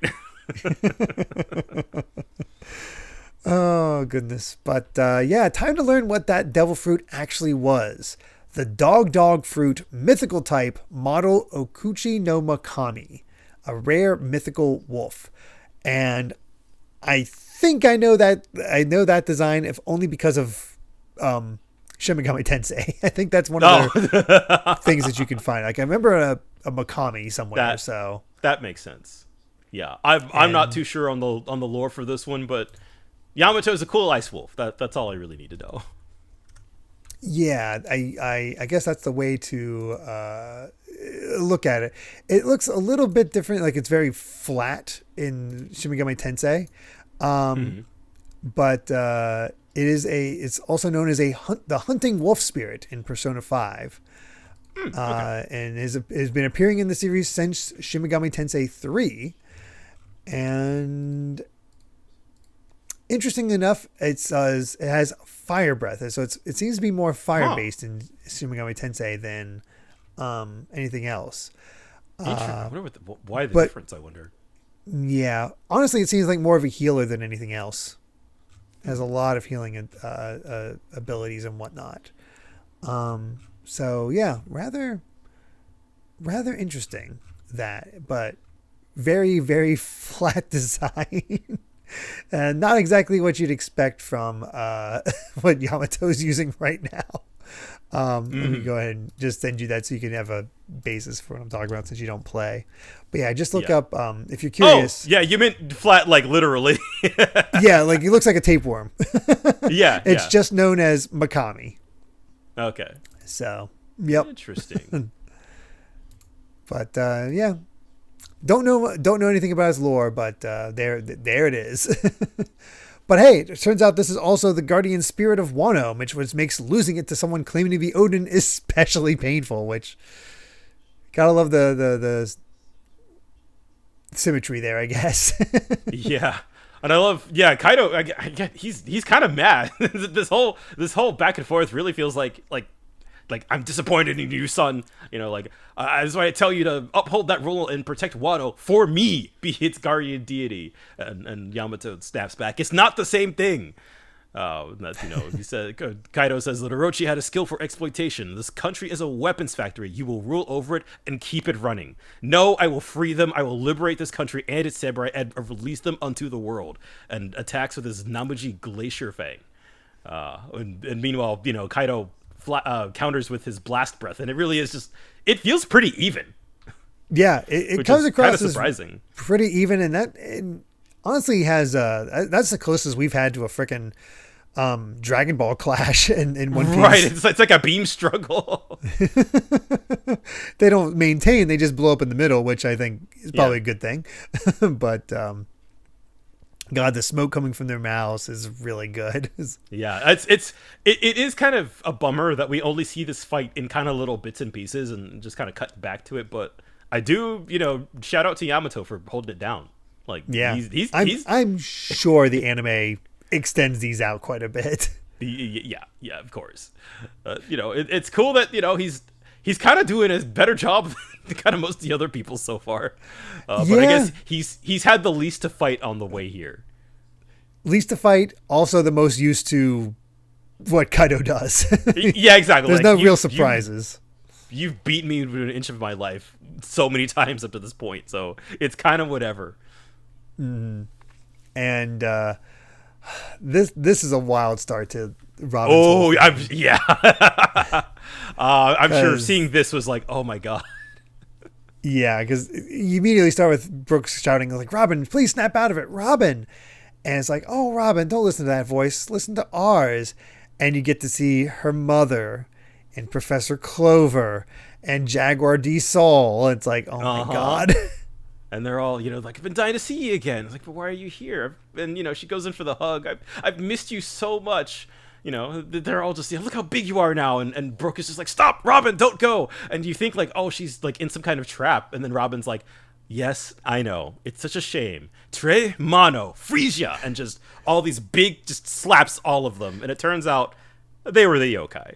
Oh, goodness. But yeah, time to learn what that devil fruit actually was. The dog fruit, mythical type, model Okuchi no Makami, a rare mythical wolf. And I think I know that design, if only because of Shin Megami Tensei. I think that's one of the things that you can find. Like, I remember a Makami somewhere. So that makes sense. Yeah, I'm not too sure on the lore for this one, but Yamato is a cool ice wolf. That's all I really need to know. Yeah, I guess that's the way to look at it. It looks a little bit different. Like, it's very flat in Shin Megami Tensei, but it's also known as the hunting wolf spirit in Persona 5. Okay. And has been appearing in the series since Shin Megami Tensei 3. And interesting enough, it has fire breath, so it seems to be more fire based in Shin Megami Tensei than anything else. I wonder why the difference. I wonder. Yeah, honestly, it seems like more of a healer than anything else. It has a lot of healing abilities and whatnot. So yeah, rather interesting but very, very flat design. And not exactly what you'd expect from what Yamato's using right now. Let me go ahead and just send you that so you can have a basis for what I'm talking about since you don't play. But yeah, just look up if you're curious. Oh, yeah, you meant flat, like literally. Yeah, like it looks like a tapeworm. Yeah, it's just known as Makami. Okay. So, yep. Interesting. But yeah. Don't know anything about his lore, but there it is. But hey, it turns out this is also the guardian spirit of Wano, which makes losing it to someone claiming to be Odin especially painful. Which, gotta love the symmetry there, I guess. Yeah, and I love Kaido. He's kind of mad. This whole back and forth really feels like I'm disappointed in you, son. You know, like that's why I tell you to uphold that rule and protect Wano for me, be its guardian deity. And Yamato snaps back, it's not the same thing. He said, Kaido says that Orochi had a skill for exploitation. This country is a weapons factory. You will rule over it and keep it running. No, I will free them. I will liberate this country and its samurai and release them unto the world. And attacks with his Namaji Glacier Fang. And meanwhile, Kaido counters with his blast breath, and it really is it feels pretty even. Yeah, it comes across as surprising, pretty even, and that honestly has that's the closest we've had to a freaking Dragon Ball clash in One Piece. Right, it's like a beam struggle. They don't maintain; they just blow up in the middle, which I think is probably a good thing. But God, the smoke coming from their mouths is really good. Yeah, it is kind of a bummer that we only see this fight in kind of little bits and pieces and just kind of cut back to it. But I do, shout out to Yamato for holding it down. Like, yeah, I'm sure the anime extends these out quite a bit. Yeah, of course. It's cool that he's kind of doing a better job than kind of most of the other people so far. But I guess he's had the least to fight on the way here. Least to fight, also the most used to what Kaido does. Yeah, exactly. There's no real surprises. You've beaten me within an inch of my life so many times up to this point, so it's kind of whatever. And this is a wild start to Robin's. I'm sure seeing this was like, oh my god. Yeah, because you immediately start with Brooks shouting like, "Robin, please snap out of it, Robin!" And it's like, "Oh, Robin, don't listen to that voice. Listen to ours." And you get to see her mother and Professor Clover and Jaguar D. Saul. It's like, oh my god. And they're all, like, I've been dying to see you again. It's like, but why are you here? And, she goes in for the hug. I've missed you so much. They're all just, look how big you are now. And Brooke is just like, stop, Robin, don't go. And you think like, oh, she's like in some kind of trap. And then Robin's like, yes, I know. It's such a shame. Tre mano, Frisia. And just all these big, just slaps all of them. And it turns out they were the yokai.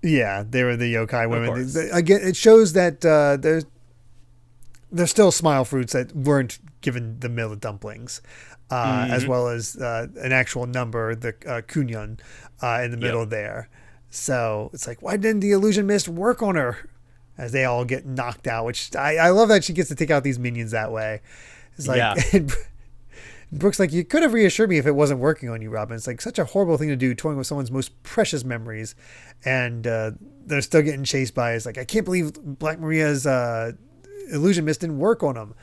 Yeah, they were the yokai women. Again, it shows that there's still smile fruits that weren't given the mill of dumplings, as well as an actual number, the kunyon, in the middle there. So it's like, why didn't the illusion mist work on her? As they all get knocked out, which I love that she gets to take out these minions that way. It's like, Brooke's like, you could have reassured me if it wasn't working on you, Robin. It's like such a horrible thing to do, toying with someone's most precious memories. And they're still getting chased by. It's like, I can't believe Black Maria's illusion mist didn't work on him.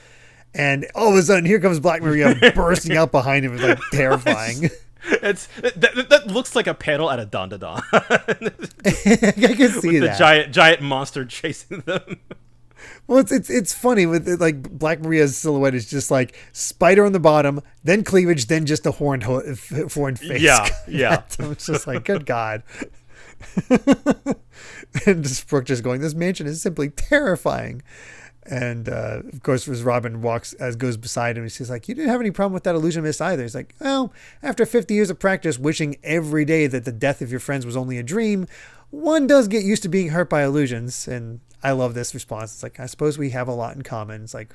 And all of a sudden, here comes Black Maria bursting out behind him. It's like terrifying. That looks like a panel at a Don. I can see with the giant monster chasing them. Well, it's funny with like Black Maria's silhouette is just like spider on the bottom, then cleavage, then just a horned face. Yeah. It's just like, good God. And just Brooke just going, this mansion is simply terrifying. And of course, as Robin goes beside him, she's like, you didn't have any problem with that illusion mist either. He's like, well, after 50 years of practice, wishing every day that the death of your friends was only a dream, one does get used to being hurt by illusions. And I love this response. It's like, I suppose we have a lot in common. It's like,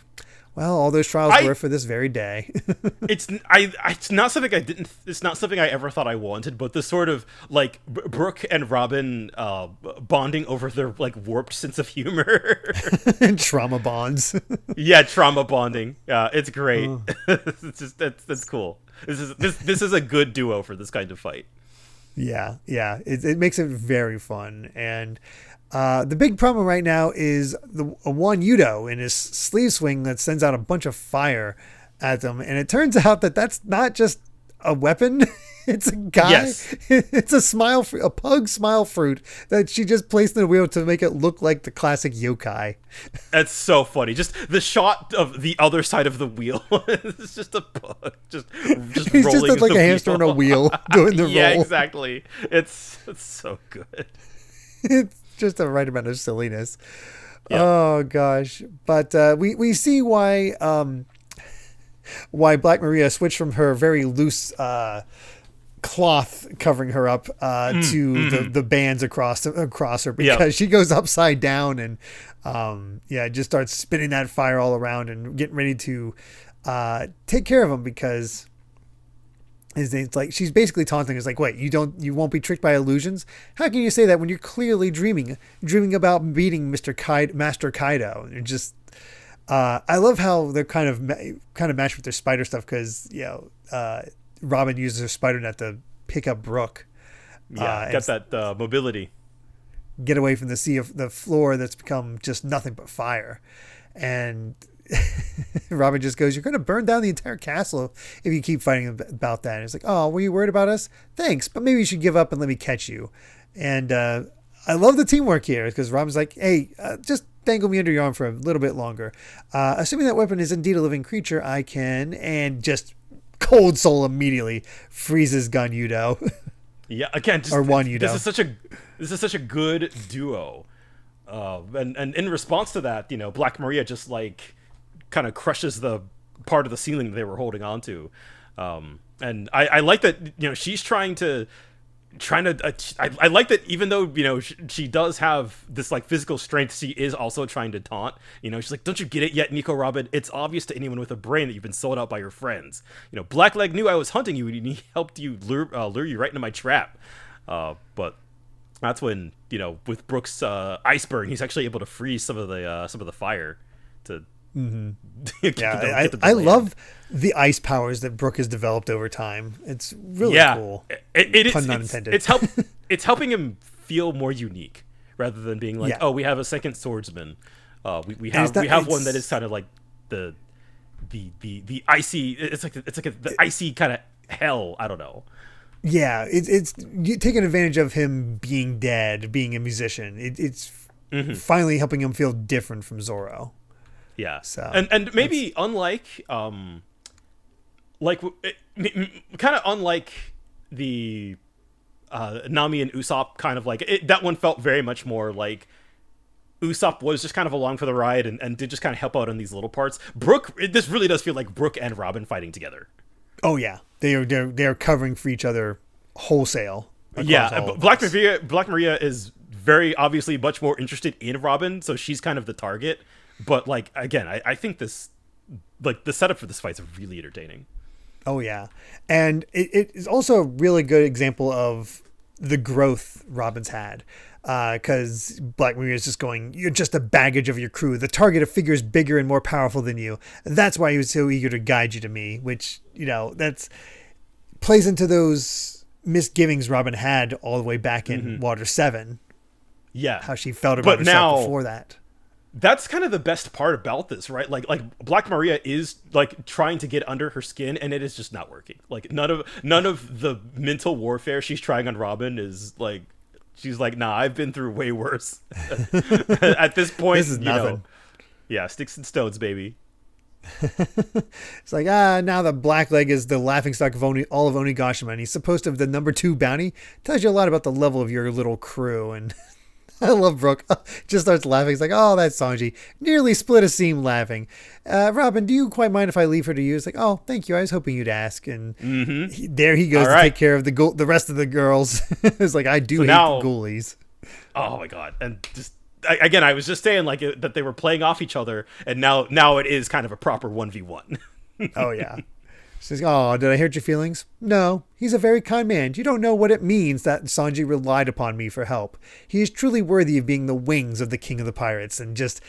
well, all those trials were for this very day. It's not something it's not something I ever thought I wanted, but the sort of like Brooke and Robin bonding over their like warped sense of humor and trauma bonds. Yeah, trauma bonding. Yeah, it's great. It's just that's cool. This is a good duo for this kind of fight. Yeah. It makes it very fun. And the big problem right now is one Yudo in his sleeve swing that sends out a bunch of fire at them. And it turns out that that's not just a weapon. It's a guy. Yes. It's a pug smile fruit that she just placed in the wheel to make it look like the classic yokai. That's so funny. Just the shot of the other side of the wheel. It's just a pug. Just He's rolling just like a hamster on a wheel doing the roll. Yeah, exactly. It's so good. It's just a right amount of silliness. Yep. Oh gosh. But we see why Black Maria switched from her very loose cloth covering her up to the bands across her, because she goes upside down and just starts spinning that fire all around and getting ready to take care of him, because it's like she's basically taunting. It's like, wait, you won't be tricked by illusions? How can you say that when you're clearly dreaming about beating Master Kaido? And just I love how they're kind of matched with their spider stuff, because Robin uses her spider net to pick up Brooke. Got that mobility. Get away from the sea of the floor that's become just nothing but fire. And Robin just goes, you're going to burn down the entire castle if you keep fighting about that. And it's like, oh, were you worried about us? Thanks, but maybe you should give up and let me catch you. And I love the teamwork here, because Robin's like, hey, just dangle me under your arm for a little bit longer. Assuming that weapon is indeed a living creature, I can, and just cold soul immediately freezes Gun Yudo. Yeah, again, or one Yudo. This is such a good duo. And in response to that, Black Maria just like kind of crushes the part of the ceiling they were holding on to. And I like that, she's trying to I like that, even though she does have this like physical strength, she is also trying to taunt. She's like, don't you get it yet, Nico Robin? It's obvious to anyone with a brain that you've been sold out by your friends. Blackleg knew I was hunting you, and he helped you lure you right into my trap. But that's when with Brooke's iceberg, he's actually able to freeze some of the fire to. I love the ice powers that Brooke has developed over time. It's really cool. It is. Pun not intended. It's helping him feel more unique, rather than being like, oh, we have a second swordsman. We have one that is kind of like the icy. It's like the icy kind of hell. I don't know. Yeah, it's you taking advantage of him being dead, being a musician. It's finally helping him feel different from Zoro. Yeah. So and maybe unlike like kind of unlike the Nami and Usopp kind of like that one felt very much more like Usopp was just kind of along for the ride and did just kind of help out on these little parts. This really does feel like Brook and Robin fighting together. Oh yeah, they're covering for each other wholesale. Yeah, Black Maria is very obviously much more interested in Robin, so she's kind of the target. But like again, I think this like the setup for this fight is really entertaining. Oh yeah, and it is also a really good example of the growth Robin's had. Because Black Maria is just going, you're just a baggage of your crew. The target of figures bigger and more powerful than you. That's why he was so eager to guide you to me, which, that's plays into those misgivings Robin had all the way back in Water 7. Yeah. How she felt about herself before that. That's kind of the best part about this, right? Like Black Maria is like trying to get under her skin and it is just not working. Like none of the mental warfare she's trying on Robin is like, she's like, nah, I've been through way worse. At this point, this is nothing. Sticks and stones, baby. It's like, now the Blackleg is the laughingstock of all of Onigashima, and he's supposed to have the number 2 bounty. Tells you a lot about the level of your little crew. And I love Brook. Just starts laughing. He's like, oh, that's Sanji. Nearly split a seam laughing. Robin, do you quite mind if I leave her to you? It's like, oh, thank you. I was hoping you'd ask. And there he goes to take care of the rest of the girls. It's like, I do hate the ghoulies. Oh my God. And just, again, I was just saying like that they were playing off each other. And now it is kind of a proper 1v1. Oh, yeah. She says, oh, did I hurt your feelings? No, he's a very kind man. You don't know what it means that Sanji relied upon me for help. He is truly worthy of being the wings of the king of the pirates. And just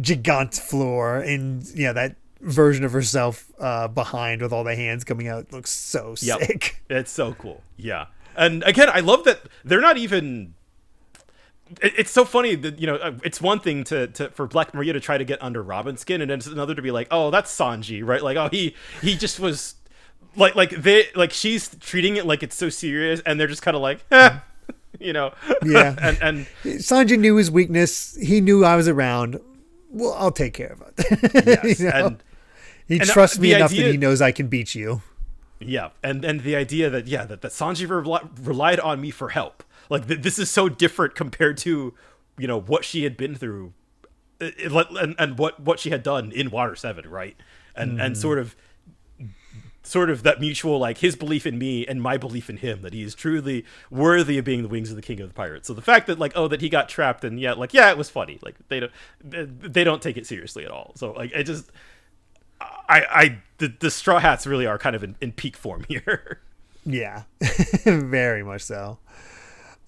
Gigant floor and that version of herself behind with all the hands coming out looks so sick. It's so cool. Yeah. And again, I love that they're not even... It's so funny that, it's one thing for Black Maria to try to get under Robin's skin, and then it's another to be like, oh, that's Sanji, right? Like, oh, he just was like she's treating it like it's so serious, and they're just kind of like, Yeah. And Sanji knew his weakness. He knew I was around. Well, I'll take care of it. Yes. And he trusts me enough that he knows I can beat you. Yeah. And the idea that Sanji relied on me for help. Like this is so different compared to, what she had been through, and what she had done in Water 7, right? And sort of that mutual, like his belief in me and my belief in him, that he is truly worthy of being the wings of the king of the pirates. So the fact that that he got trapped and it was funny. Like they don't take it seriously at all. So like the Straw Hats really are kind of in peak form here. Yeah, very much so.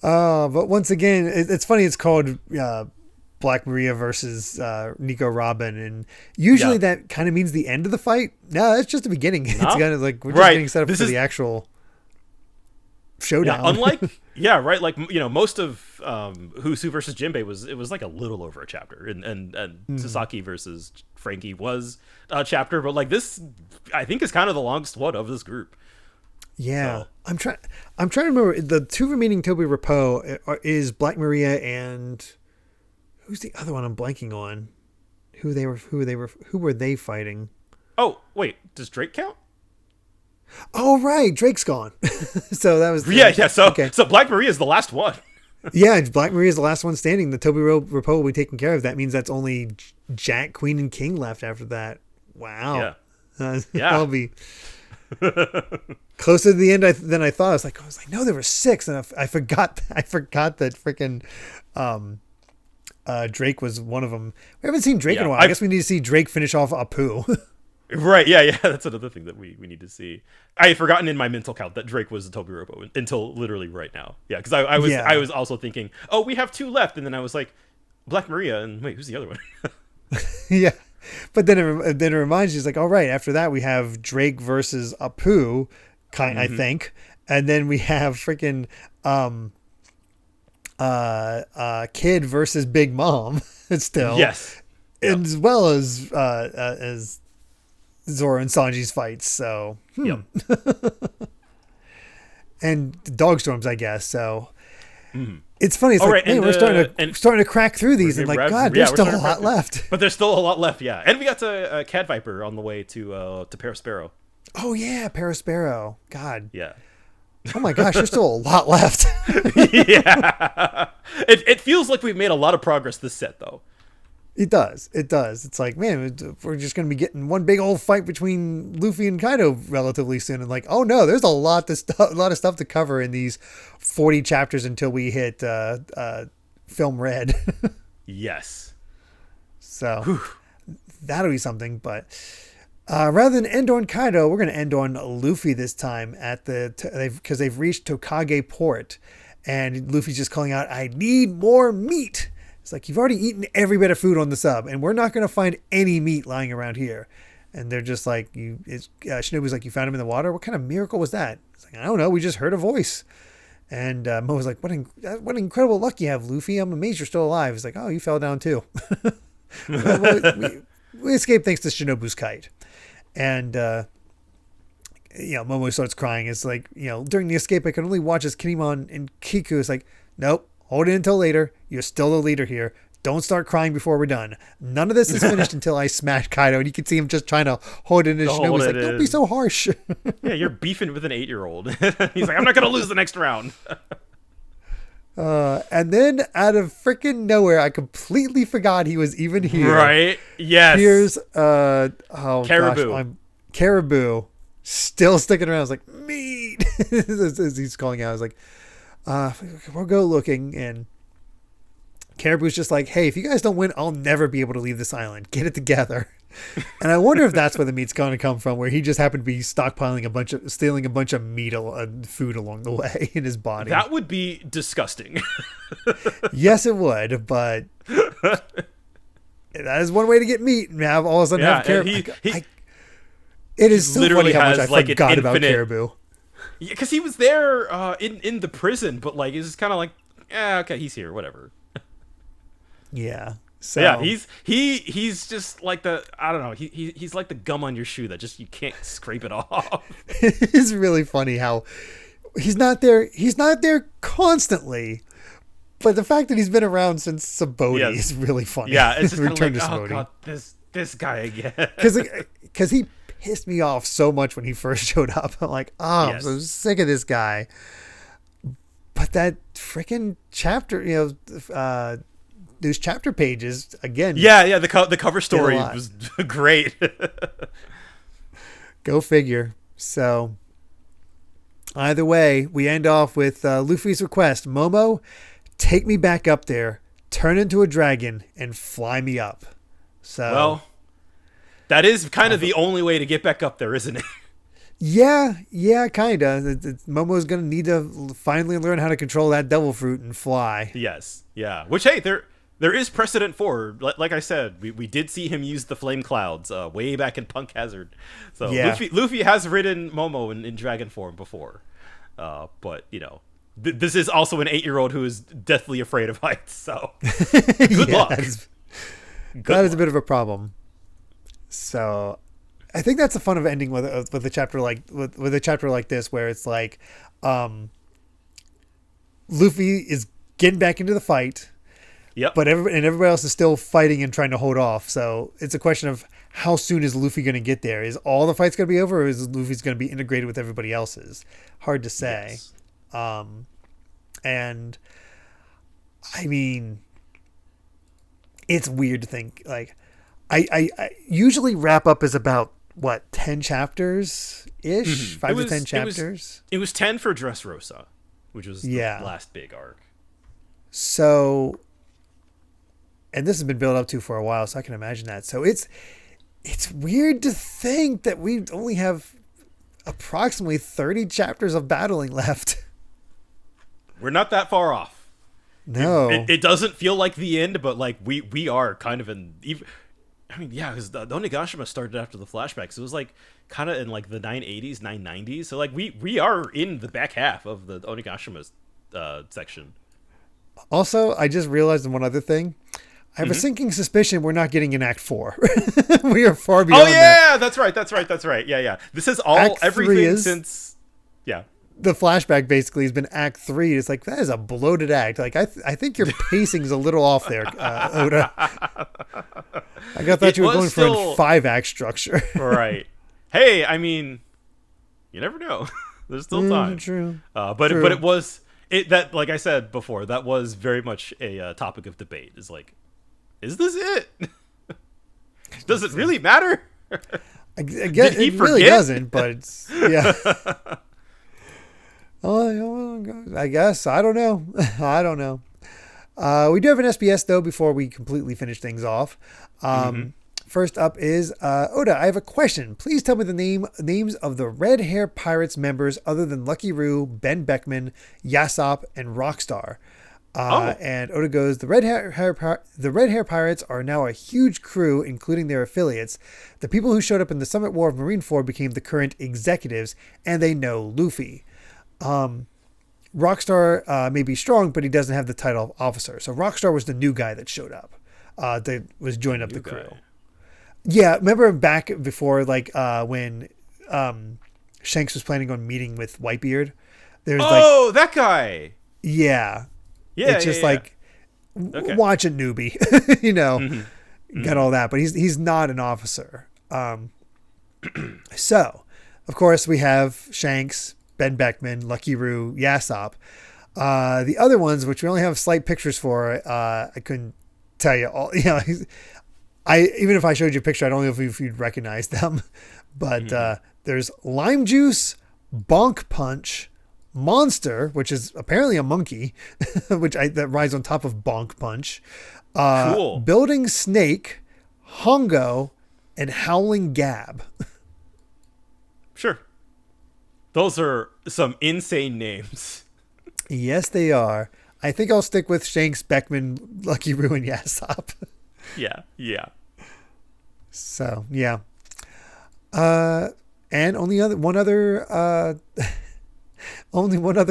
But once again, it's funny. It's called Black Maria versus Nico Robin, and usually that kind of means the end of the fight. No, it's just the beginning. No? It's kind of like we're just getting set up for the actual showdown. Yeah, unlike like most of Husu versus Jinbe was like a little over a chapter, and Sasaki versus Franky was a chapter, but like this, I think is kind of the longest one of this group. Yeah, so. I'm trying to remember the 2 remaining Toby Rappo is Black Maria and who's the other one I'm blanking on? Who were they fighting? Oh, wait, does Drake count? Oh, right, Drake's gone. So that was So Black Maria is the last one. Yeah, Black Maria is the last one standing. The Toby Rappo will be taken care of. That means that's only Jack, Queen, and King left after that. Wow. Yeah. That'll be closer to the end than I thought. I was like, no, there were 6, and I forgot that freaking Drake was one of them. We haven't seen Drake in a while. I guess we need to see Drake finish off Apu. Right? Yeah. That's another thing that we need to see. I had forgotten in my mental count that Drake was a Toby Rappo until literally right now. Yeah, because I was also thinking, oh, we have 2 left, and then I was like, Black Maria, and wait, who's the other one? Yeah. But then it reminds you, it's like, all right, after that we have Drake versus Apu, I think, and then we have freaking Kid versus Big Mom. Still, yes, Yep. as well as Zoro and Sanji's fights. So, Yep. and dog storms, I guess. So, Mhm. it's funny. It's Oh, like, right, man, and, we're starting to crack through these, and like, God, there's still a lot left. But there's still a lot left, yeah. And we got to Cat Viper on the way to Parasparrow. Oh yeah, Parasparrow. God. Yeah. Oh my gosh, there's still a lot left. Yeah. It feels like we've made a lot of progress this set, though. It does. It does. It's like, man, we're just going to be getting one big old fight between Luffy and Kaido relatively soon. And like, oh no, there's a lot of stuff to cover in these 40 chapters until we hit Film Red. Yes. So Whew. that'll be something. But rather than end on Kaido, we're going to end on Luffy this time because they've reached Tokage Port, and Luffy's just calling out, "I need more meat." It's like, you've already eaten every bit of food on the sub, and we're not going to find any meat lying around here. And they're just like, Shinobu's like, you found him in the water? What kind of miracle was that? It's like, I don't know. We just heard a voice. And Mo was like, what incredible luck you have, Luffy. I'm amazed you're still alive. He's like, oh, you fell down too. we escaped thanks to Shinobu's kite. And, Momo starts crying. It's like, during the escape, I could only watch as Kinemon and Kiku is like, nope. Hold it until later. You're still the leader here. Don't start crying before we're done. None of this is finished until I smash Kaido. And you can see him just trying to hold it in his Shinobu's like, don't be so harsh. Yeah, you're beefing with an 8-year-old. He's like, I'm not going to lose the next round. And then out of freaking nowhere, I completely forgot he was even here. Right? Yes. Here's Caribou. Gosh, Caribou still sticking around. I was like, meat. As he's calling out, I was like, we'll go looking, and Caribou's just like, hey, if you guys don't win, I'll never be able to leave this island. Get it together. And I wonder if that's where the meat's going to come from, where he just happened to be stockpiling stealing a bunch of meat, food along the way in his body. That would be disgusting. Yes, it would, but that is one way to get meat and have all of a sudden have Caribou. It is so funny how much I forgot about Caribou. Yeah, because he was there in the prison, but like it's kind of like, okay, he's here, whatever. Yeah. So yeah, he's just like I don't know, he's like the gum on your shoe that just you can't scrape it off. It's really funny how he's not there constantly, but the fact that he's been around since Sabaody is really funny. Yeah, it's just Return like, to oh Sabaody. god, this guy again. Because he pissed me off so much when he first showed up. I'm like, I'm so sick of this guy. But that freaking chapter, those chapter pages again. Yeah, the cover story was great. Go figure. So either way, we end off with Luffy's request. Momo, take me back up there, turn into a dragon, and fly me up. So well, that is kind of the only way to get back up there, isn't it? Yeah, kind of. Momo's going to need to finally learn how to control that devil fruit and fly. Yes, yeah. Which, hey, there is precedent for. Like I said, we did see him use the flame clouds way back in Punk Hazard. So yeah. Luffy has ridden Momo in dragon form before. But, this is also an 8-year-old who is deathly afraid of heights. So good luck. That is a bit of a problem. So I think that's the fun of ending with a chapter with a chapter like this, where it's like Luffy is getting back into the fight, but everybody else is still fighting and trying to hold off. So it's a question of how soon is Luffy going to get there? Is all the fights going to be over, or is Luffy's going to be integrated with everybody else's? Hard to say. Yes. And I mean, it's weird to think like. I usually wrap up as about 10 chapters ish, 5 to 10 chapters. It was 10 for Dressrosa, which was the last big arc. So, and this has been built up to for a while, so I can imagine that. So it's weird to think that we only have approximately 30 chapters of battling left. We're not that far off. No, it doesn't feel like the end, but like we are kind of in. I mean, yeah, because the Onigashima started after the flashbacks. It was like kind of in like the 980s, 990s. So like we are in the back half of the Onigashima section. Also, I just realized one other thing. I have a sinking suspicion we're not getting an Act 4. We are far beyond that. That's right. Yeah. This is all everything since. Yeah. The flashback basically has been Act 3. It's like, that is a bloated act. Like, I think your pacing's a little off there, Oda. I thought you were going for a 5-act structure. Right. Hey, I mean, you never know. There's still time. True. But it was that, like I said before, that was very much a topic of debate. Is like, is this it? Does it really matter? I guess it really doesn't, but it's, yeah. I guess. I don't know. We do have an SBS, though, before we completely finish things off. First up is, Oda, I have a question. Please tell me the names of the Red Hair Pirates members other than Lucky Roo, Ben Beckman, Usopp, and Rockstar. And Oda goes, the Red Hair Pirates are now a huge crew, including their affiliates. The people who showed up in the Summit War of Marineford became the current executives, and they know Luffy. Rockstar may be strong, but he doesn't have the title of officer. So Rockstar was the new guy that showed up, that was joined up the crew. Yeah, remember back before, like when Shanks was planning on meeting with Whitebeard? There's that guy. Yeah. Yeah, it's just watch a newbie, got all that, but he's not an officer. So, of course, we have Shanks, Ben Beckman, Lucky Roo, Usopp. The other ones, which we only have slight pictures for, I couldn't tell you all. Even if I showed you a picture, I don't know if you'd recognize them. But there's Lime Juice, Bonk Punch, Monster, which is apparently a monkey, that rides on top of Bonk Punch. Cool. Building Snake, Hongo, and Howling Gab. Sure. Those are some insane names. Yes, they are. I think I'll stick with Shanks, Beckman, Lucky Roo, and Usopp. Yeah. So, yeah. And only one other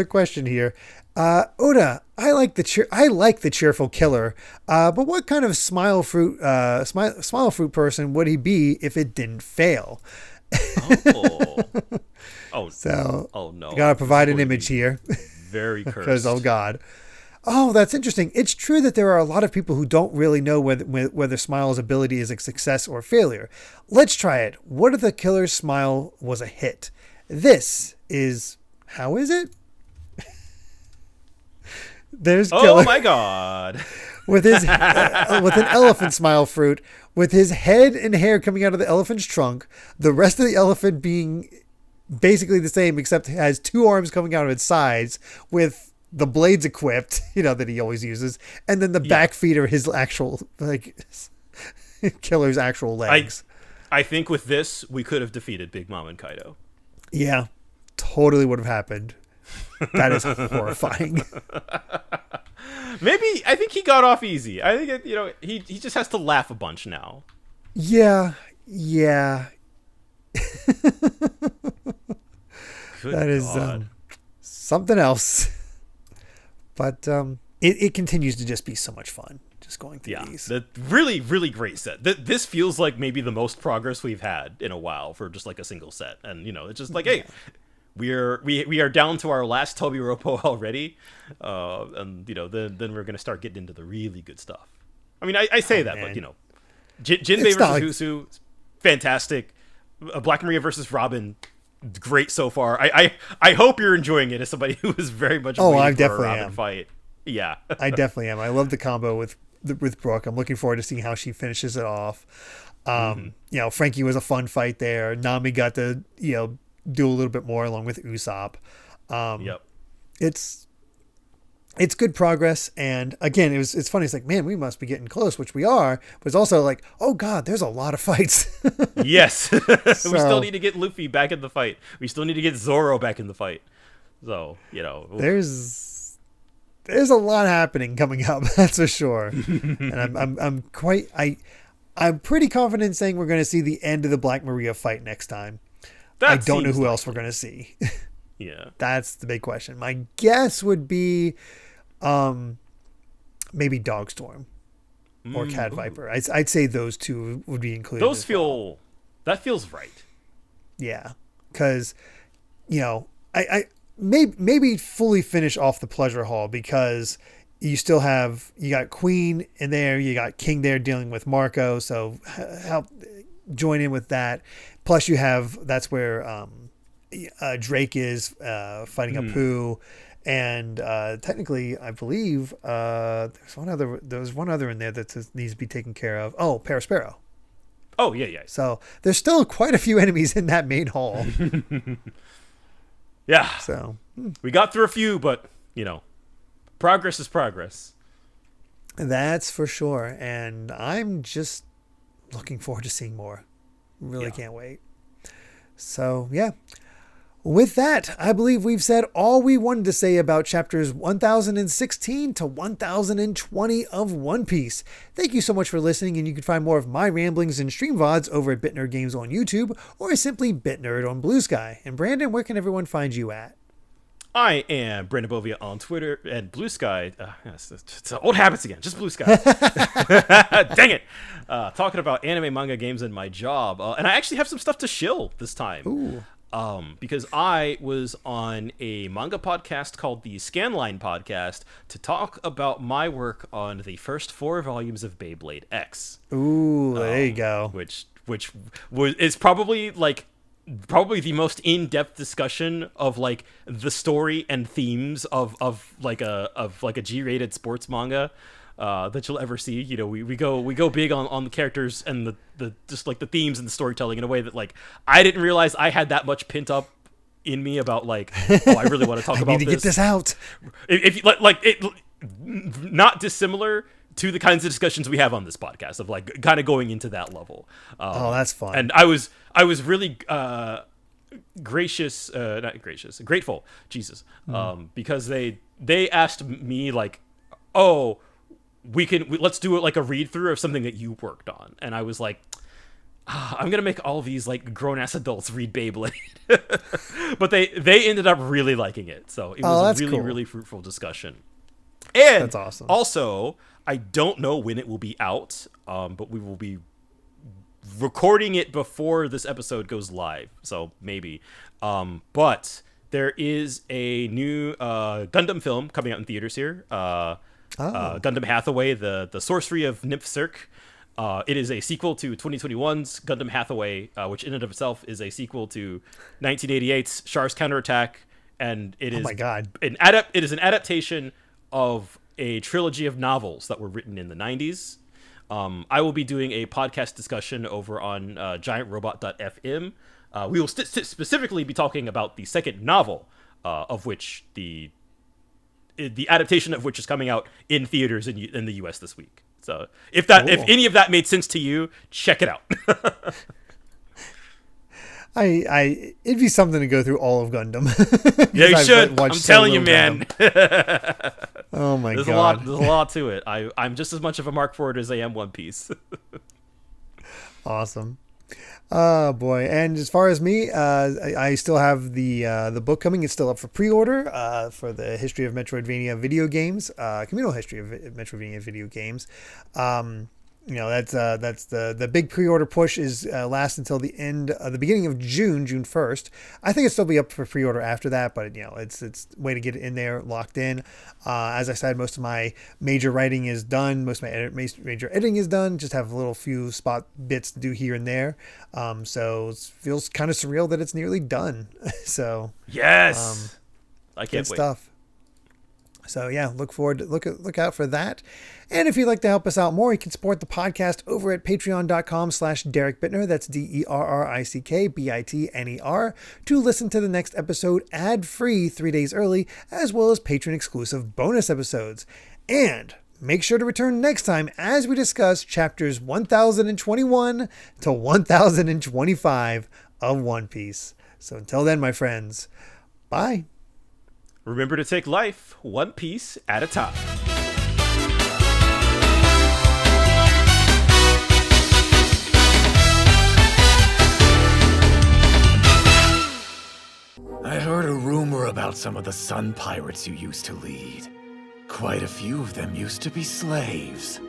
question here. Oda, I like the cheerful killer. But what kind of smile fruit person would he be if it didn't fail? So, no. Gotta provide an image here. Very cursed. Because, oh God. Oh, that's interesting. It's true that there are a lot of people who don't really know whether Smile's ability is a success or failure. Let's try it. What if the killer's smile was a hit? This is... How is it? There's Killer. Oh my God. With his with an elephant smile fruit, with his head and hair coming out of the elephant's trunk, the rest of the elephant being basically the same, except has 2 arms coming out of its sides with the blades equipped, that he always uses, and then the back feet are his actual, Killer's actual legs. I think with this, we could have defeated Big Mom and Kaido. Yeah, totally would have happened. That is horrifying. Maybe, I think he got off easy. I think, he just has to laugh a bunch now. Yeah. That is something else. But it continues to just be so much fun, just going through these. Really, really great set. This feels like maybe the most progress we've had in a while for just like a single set. And, it's just like, hey, we are down to our last Toby Ropo already. And, then we're going to start getting into the really good stuff. I mean, I say that, but, Jinbei versus Usu, fantastic. Black Maria versus Robin, great so far. I hope you're enjoying it as somebody who is very much waiting for a Robin fight. Yeah. I definitely am. I love the combo with Brooke. I'm looking forward to seeing how she finishes it off. Franky was a fun fight there. Nami got to, do a little bit more along with Usopp. It's good progress, and again, it's funny. It's like, man, we must be getting close, which we are. But it's also like, oh God, there's a lot of fights. Yes, we still need to get Luffy back in the fight. We still need to get Zoro back in the fight. So there's a lot happening coming up. That's for sure. And I'm pretty confident in saying we're going to see the end of the Black Maria fight next time. I don't know who else we're going to see. Yeah, that's the big question. My guess would be maybe Dogstorm. or Cat Viper. I'd say those two would be included. Those that feels right. Yeah, because I maybe fully finish off the pleasure hall, because you got Queen in there, you got King there dealing with Marco, so help join in with that. Plus that's where Drake is fighting Apu, and technically I believe there's one other in there that needs to be taken care of. Oh, Parasparrow. Oh yeah. So there's still quite a few enemies in that main hall. Yeah. So we got through a few, but progress is progress. That's for sure. And I'm just looking forward to seeing more. Really can't wait. So yeah. With that, I believe we've said all we wanted to say about chapters 1016 to 1020 of One Piece. Thank you so much for listening, and you can find more of my ramblings and stream VODs over at BitNerd Games on YouTube, or simply BitNerd on BlueSky. And Brandon, where can everyone find you at? I am Brandon Bovia on Twitter and BlueSky. It's old habits again. Just BlueSky. Dang it! Talking about anime, manga, games, and my job. And I actually have some stuff to shill this time. Ooh. Because I was on a manga podcast called the Scanline Podcast to talk about my work on the first 4 volumes of Beyblade X. Ooh, there you go. Which is probably the most in-depth discussion of like the story and themes of a G-rated sports manga that you'll ever see. We go big on the characters and the just like the themes and the storytelling in a way that like I didn't realize I had that much pent up in me about like, oh, I really want to talk about this. I need to get this out. If it not dissimilar to the kinds of discussions we have on this podcast of like kind of going into that level. Oh, that's fun. And I was really grateful, Jesus, because they asked me like, oh, let's do it like a read through of something that you worked on, and I was like, I'm gonna make all these like grown ass adults read Beyblade, but they ended up really liking it, so it was a really, really fruitful discussion. And that's awesome. Also, I don't know when it will be out, but we will be recording it before this episode goes live, so maybe. But there is a new Gundam film coming out in theaters here. Gundam Hathaway, the Sorcery of Nymphserk. It is a sequel to 2021's Gundam Hathaway, which in and of itself is a sequel to 1988's Char's Counterattack, and it is it is an adaptation of a trilogy of novels that were written in the 90s. I will be doing a podcast discussion over on giantrobot.fm. We will specifically be talking about the second novel, of which the adaptation of which is coming out in theaters in the US this week. So if any of that made sense to you, check it out. It'd be something to go through all of Gundam. Yeah, you should. I'm telling you, man. Oh my God. There's a lot to it. I'm just as much of a mark for it as I am One Piece. Awesome. Oh boy. And as far as me, I still have the book coming. It's still up for pre-order for the history of Metroidvania video games, communal history of Metroidvania video games. That's the big pre-order push is lasts until the beginning of June 1st. I think it'll still be up for pre-order after that, but it's a way to get it in there, locked in. As I said, most of my major writing is done. Most of my major editing is done. Just have a little few spot bits to do here and there. So it feels kind of surreal that it's nearly done. So yes, I can't wait. Stuff. So yeah, look out for that. And if you'd like to help us out more, you can support the podcast over at patreon.com/Derrick Bittner. That's DerrickBitner to listen to the next episode ad-free 3 days early, as well as patron-exclusive bonus episodes. And make sure to return next time as we discuss chapters 1021 to 1025 of One Piece. So until then, my friends, bye. Remember to take life one piece at a time. I heard a rumor about some of the sun pirates you used to lead. Quite a few of them used to be slaves.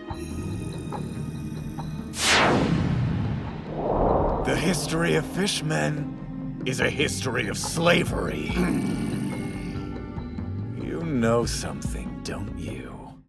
The history of fishmen is a history of slavery. You know something, don't you?